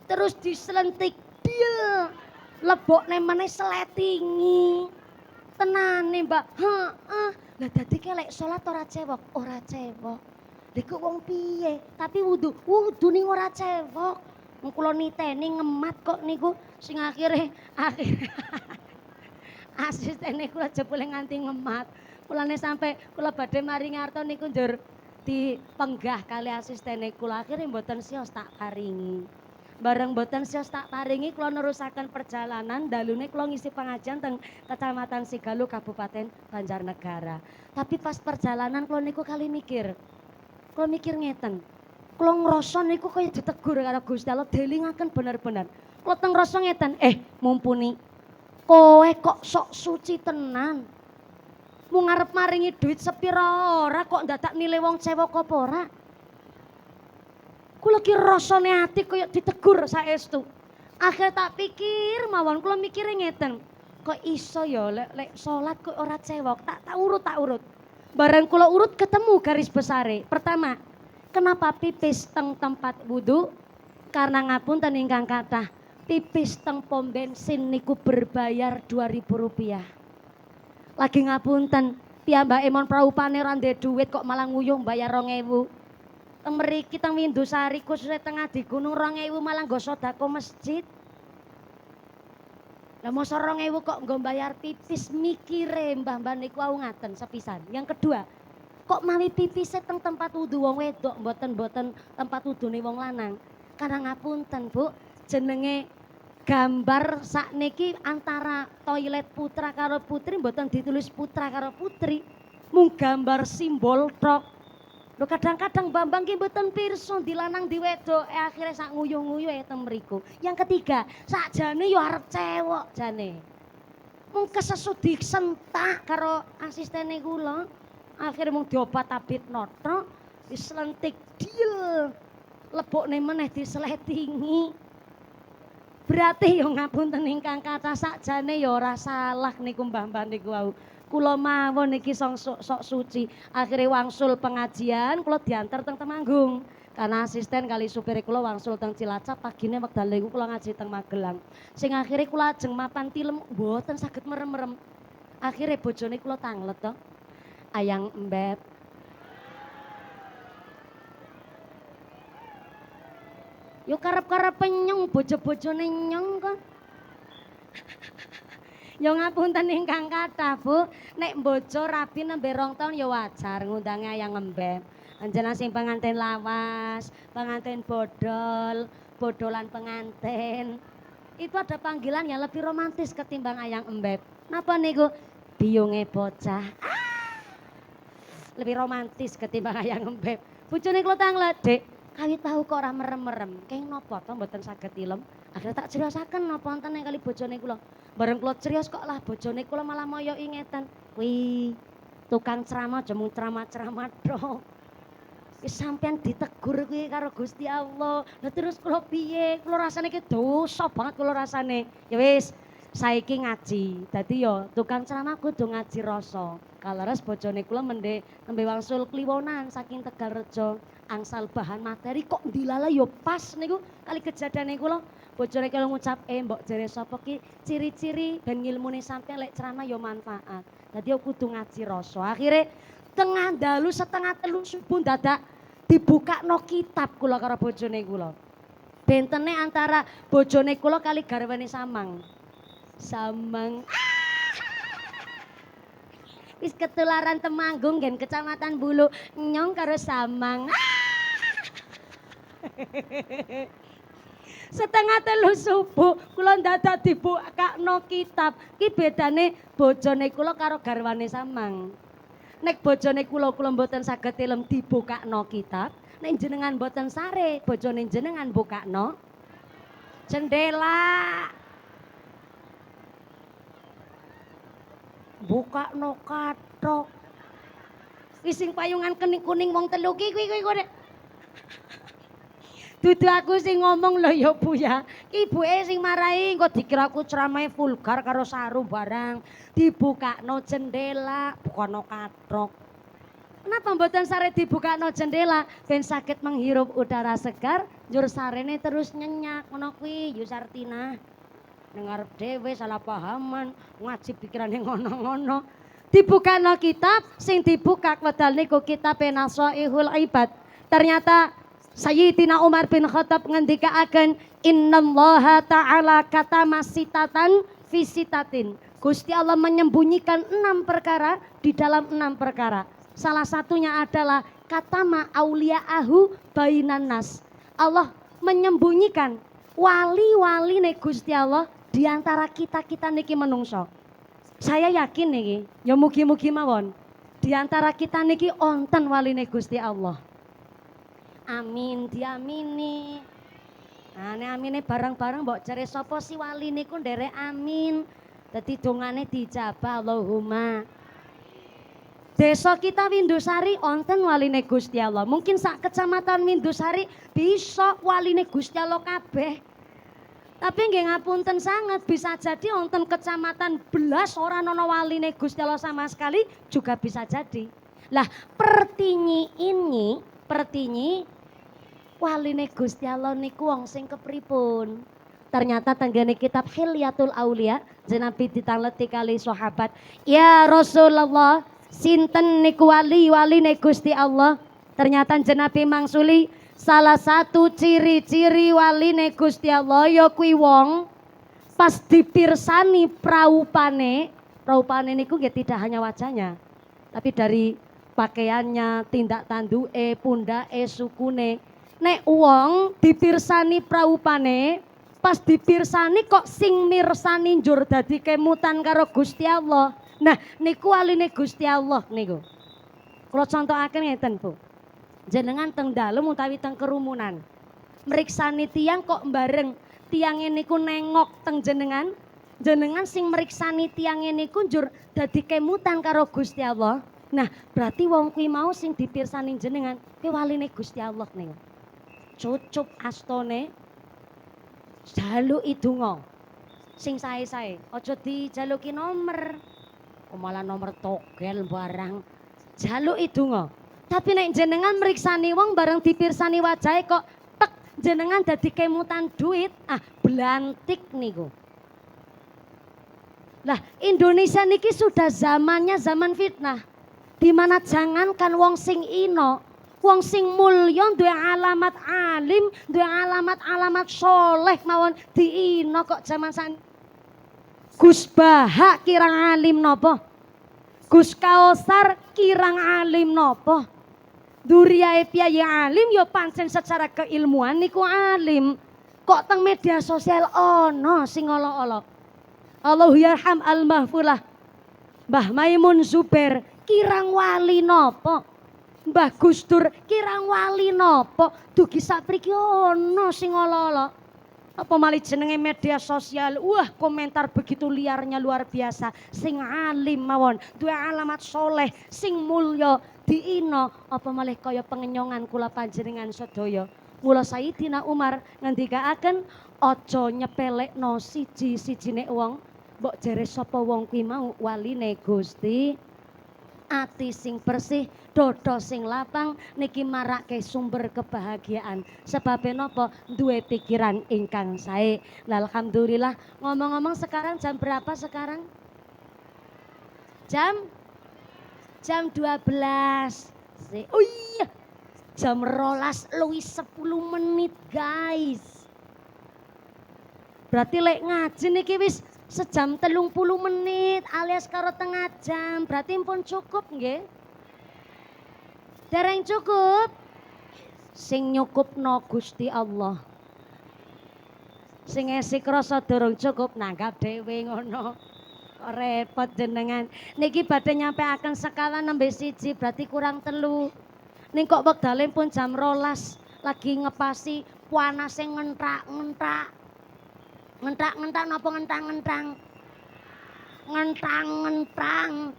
Terus diselentik dia. Lebokne meneh sletingi. Tenane Mbak, heeh. Lah dadi kelek salat ora cewek, ora cewek. Lha wong piye? Tapi wudu ning ora cewek. Wong kula niteni ngemat kok niku sing akhire asistene kula jebule nganti ngemat. Kulane sampe kula badhe maringi arta niku njur dipenggah kali asistene kula. Akhire mboten sios tak paringi. Bareng mboten sios tak paringi kula nerusaken perjalanan dalune kula ngisi pengajian teng Kecamatan Sigalu Kabupaten Banjarnegara. Tapi pas perjalanan kula niku kali mikir. Kula mikir ngeten. Kula ngrasa niku kaya ditegur karo Gusti Allah delingaken bener-bener. Kula teng ngrasa ngeten, mumpuni kowe kok sok suci tenan. Mung ngarep maringi duit sepira ora kok ndadak nilai wong cewek apa ora? Kula ki rasane ati kaya ditegur saestu. Akhir tak pikir mawon kula mikire ngeten. Kok iso ya lek salat kok ora cewek, tak urut. Bareng kula urut ketemu garis besare. Pertama, kenapa pipis teng tempat wudu? Karena ngapunten ingkang kathah, pipis teng pom bensin niku berbayar Rp2.000. Lagi ngapunten, piyambake mon praupane ora ndek duit kok malah nguyuh bayar 2.000. Teng mriki teng Windusari khususnya tengah di Gunung 2.000 malah nggo sedekah masjid. Lah mosok 2.000 kok nggo bayar pipis mikire mbah-mbah niku wau ngaten sepisan. Yang kedua, kok mawi pipise teng tempat wudu wong wedok mboten tempat wudune wong lanang. Karena ngapunten Bu, jenenge gambar sakniki antara toilet putra karo putri mboten ditulis putra karo putri. Mung gambar simbol tok. Lho kadang-kadang Bambang ki mboten pirsa dilanang di wedok akhirnya sak nguyuh-nguyuh teng mriku. Yang ketiga, sakjane yo arep cewek jane. Mung kesesut disentak karo asistene kula. Akhirnya mung diobat tabit noto, dislentik diel. Lebokne meneh disletingi. Berarti yo ngapunten ingkang kathah sakjane yo ora salah niku mbah-mbah niku wau. Kula mawon niki sok suci. Akhire wangsul pengajian kula diantar teng Temanggung. Karena asisten kali supir kula wangsul teng Cilacap pagine wekdal niku kula ngaji teng Magelang. Sing akhire kula ajeng mapan tilem mboten saged merem-merem. Akhire bojone kula tanglet to. Ayang embet. Yo karep-karep nyong bojo-bojone nyong kok. Ya ngapunten ingkang kathah Bu, nek bojo rabi nembe 2 taun ya wajar ngundange ayang ngembet. Anjena sing pengantin lawas, pengantin bodol, bodolan pengantin. itu ada panggilan yang lebih romantis ketimbang ayang embeb. Napa niku? Biyunge bocah. Lebih romantis ketimbang ayang embeb. Bojone kula tanglet, Dik, kawit tahu kok ora merem-merem. Kenging napa to mboten saged ilem? Ada tak criosaken napa wonten ing kali bojone kula. Bareng kula crios kok lah bojone kula malah moyoki ngeten. Kuwi tukang ceramah aja mung ceramah-ceramah tok. Wis sampean ditegur kuwi karo Gusti Allah. Lah terus kula piye? Kula rasane ki dosa banget kula rasane. Ya wis, saiki ngaji. Dadi ya tukang ceramah kudu ngaji rasa. Kaleres bojone kula nembe wangsul kliwonan saking Tegalrejo. Angsal bahan materi kok dilala ya pas niku kali kejadiane kula. Bojone kula ngucap, mbok jere sapa ki ciri-ciri ben ngilmune sampean lek ceramah ya manfaat. Dadi ya kudu ngaji rasa. Akhire tengah dalu setengah telu subuh dadak dibukakno kitab kula karo bojone kula. Bentene antara bojone kula kali garwane Samang. Samang. Wis ketularan Temanggung gen Kecamatan Bulu nyong karo Samang. Setengah telu subuh kula dadak dibukakno kitab. Ki bedane bojone kula karo garwane Samang. Nek bojone kula mboten saged ilem dibukakno kitab, nek jenengan mboten sare, bojone jenengan bukakno jendela. Bukakno kathok. Ising payungan kuning wong telu ki kuwi kok. Dudu aku sing ngomong lho ya Bu ya. Ki ibuke sing marahi engko dikira aku ceramahe vulgar karo saru barang. Dibukakno jendela, bukakno kathok. Kenapa mboten sare dibukakno jendela ben saged menghirup udara segar, njur sarene terus nyenyak ngono kuwi Yu Sartina. Dengar dhewe salah pahaman, ngaji pikirane ngono-ngono. Dibukakno kitab, sing dibukak wedal niku kitab Nasaihul Ibad. Ternyata Sayyidina Umar bin Khattab ngendikaaken innallaha ta'ala katama sitatan fi sitatin. Gusti Allah menyembunyikan 6 perkara di dalam 6 perkara. Salah satunya adalah katama auliya'ahu bainan nas. Allah menyembunyikan wali-wali nih Gusti Allah di antara kita-kita niki menungso. Saya yakin niki, ya mugi-mugi mawon. Di antara kita niki onten waline Gusti Allah. Amin, diamini. Nah, nek amine bareng-bareng mbok jere sapa si wali niku nderek amin. Dadi dongane dijabah Allahumma. Desa kita Windusari onten waline Gusti Allah. Mungkin sak kecamatan Windusari bisa waline Gusti Allah kabeh. Tapi nggih ngapunten sangat bisa jadi onten kecamatan belas ora ana waline Gusti Allah sama sekali juga bisa jadi. Lah pertinyi waline Gusti Allah niku wong sing kepripun? Ternyata tenggene kitab Hilyatul Aulia jenabi ditangleti kali sahabat. Ya Rasulullah, sinten niku waline Gusti Allah? Ternyata jenabi mangsuli salah satu ciri-ciri waline Gusti Allah ya kuwi wong pas dipirsani praupane niku nggih tidak hanya wajahnya, tapi dari pakaiannya, tindak tanduke, pundake, sukune. Nek wong dipirsani praupane, pas dipirsani kok sing mirsani njur dadi kemutan karo Gusti Allah. Nah, niku waline Gusti Allah niku. Kula contohaken ngeten, Bu. Jenengan teng dalem utawi teng kerumunan. Mriksani tiyang kok bareng tiange niku nengok teng jenengan. Jenengan sing mriksani tiange niku njur dadi kemutan karo Gusti Allah. Nah, berarti wong kuwi mau sing dipirsani jenengan kuwi waline Gusti Allah niku. Cucup astone jaluki donga sing sae-sae, aja dijaluki nomor. Malah nomor togel barang. Jaluki donga. Tapi nek jenengan mriksani wong bareng dipirsani wajahe kok tek jenengan dadi kemutan duit, belantik niku. Lah Indonesia niki sudah zamannya zaman fitnah. Di mana jangankan wong sing ino, wong sing mulya duwe alamat alim, duwe alamat soleh mawon diino kok zaman Gus Baha kirang alim nopo? Gus Kaosar kirang alim nopo? Duriyae piye alim ya pancen secara keilmuan niku alim. Kok teng media sosial ono sing olok-olok. Allahu yarham al-mahfulah. Mbah Maimun Zubair kirang wali nopo? Mbah Gus Dur kirang wali nopo? Dugi sapriki ono sing olok-olok. Apa malih jenenge media sosial, wah komentar begitu liarnya luar biasa. Sing alim mawon, duwe alamat soleh, sing mulya diino, apa malih kaya pengenyongan kula panjenengan sedaya. Mula Sayyidina Umar ngendikaaken aja nyepelekno siji-sijine wong, mbok jere sapa wong kuwi mau waline Gusti. Ati sing bersih, dodo sing lapang niki marake sumber kebahagiaan. Sebabnya napa? Duwe pikiran ingkang sae. Lah alhamdulillah, ngomong-ngomong sekarang jam berapa sekarang? Jam 12. Oh iya. Jam 12 luwih 10 menit, guys. Berarti lek ngaji niki wis sejam 30 menit alias karo tengah jam, berarti pun cukup nggih? Dereng cukup? Sing nyukupno Gusti Allah. Sing esik rasa durung cukup nanggap dhewe ngono. Kok repot jenengan. Niki badhe nyampeaken skala nembe 1 berarti kurang 3. Ning kok wektale pun jam 12 lagi ngepasi panase ngentak-ngentak. Ngentak-ngentak napa ngentang-ngentang? Ngentang-ngentang.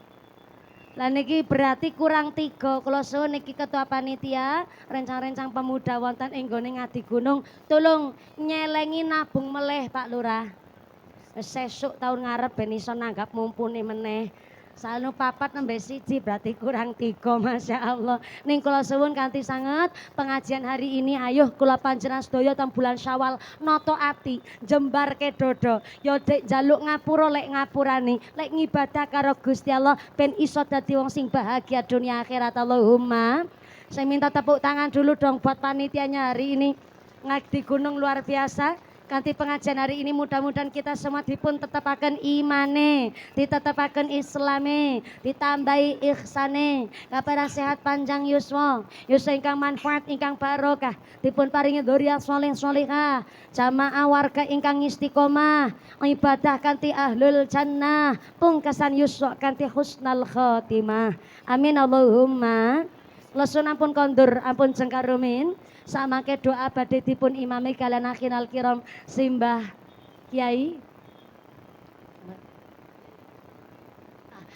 Lah niki berarti kurang 3. Kula suwun niki ketua panitia rencang-rencang pemuda wonten ing nggone Ngadi Gunung, tolong nyelengi nabung meleh Pak Lurah. Sesuk tahun ngarep ben iso nanggap mumpuni meneh. Salnu 4 nembe 1 berarti kurang 3, Masya Allah. Ning kula suwun kanthi sanget pengajian hari ini ayo kula panjenengan sedaya teng bulan Syawal noto ati jembarke dodo. Yo dek jaluk ngapura lek ngapurani, lek ngibadah karo Gusti Allah ben iso dadi wong sing bahagia dunia akhirat. Allahumma. Saya minta tepuk tangan dulu dong buat panitianya hari ini. Ngadi Gunung luar biasa. Kanthi pengajian hari ini mudah-mudahan kita semua dipun tetapaken imane, ditetapaken islame, ditambahi ihsane, kaparan sehat panjang yuswa, yuswa ingkang manfaat ingkang barokah, dipun paringi dzurriyyah sholih sholihah, jamaah warga ingkang istiqomah, ibadah kanthi ahlul jannah, pungkasan yuswa kanthi husnal khotimah. Amin Allahumma. Lesun ampun kondur, ampun jengkar rumin. Samangke doa badhe dipun imami kalian akhinal kiram simbah Kiai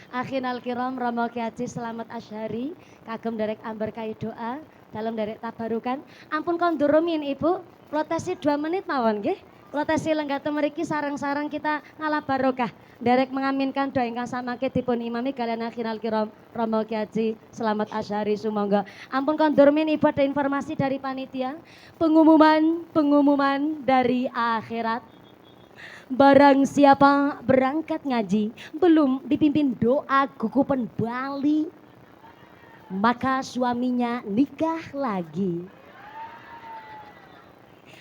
akhinal kiram Romo Ki Haji Slamet Asyhari kagem derek amberkahi doa dalam derek tabarukan. Ampun kondur rumin Ibu, protesi 2 menit mawon nggih. Protesi lenggah mriki sareng-sareng kita ngalah barokah. Derek mengaminkan doa ingkang samangke dipun imami kalian akhinal kiram Romo Ki Haji Slamet Asyhari sumangga. Ampun kondur min Ibu ada informasi dari panitia. Pengumuman dari akhirat. Barang siapa berangkat ngaji belum dipimpin doa gugupan Bali, maka suaminya nikah lagi.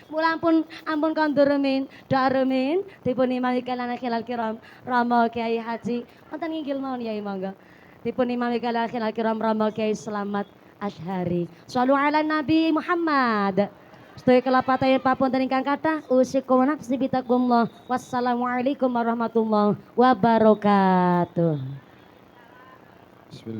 Mula ampun kondur rumin, doa rumin dipun imami kalian akhinal kiram Romo Kiai Haji wonten inggil mawon Yai monggo. Dipun imami kalian akhinal kiram Romo Kiai Slamet Asyhari. Shallu ala Nabi Muhammad. Sedaya kelapatan papunten ingkang kathah usikum nafsi bitaqullah. Wassalamualaikum warahmatullahi wabarakatuh. Bismillah.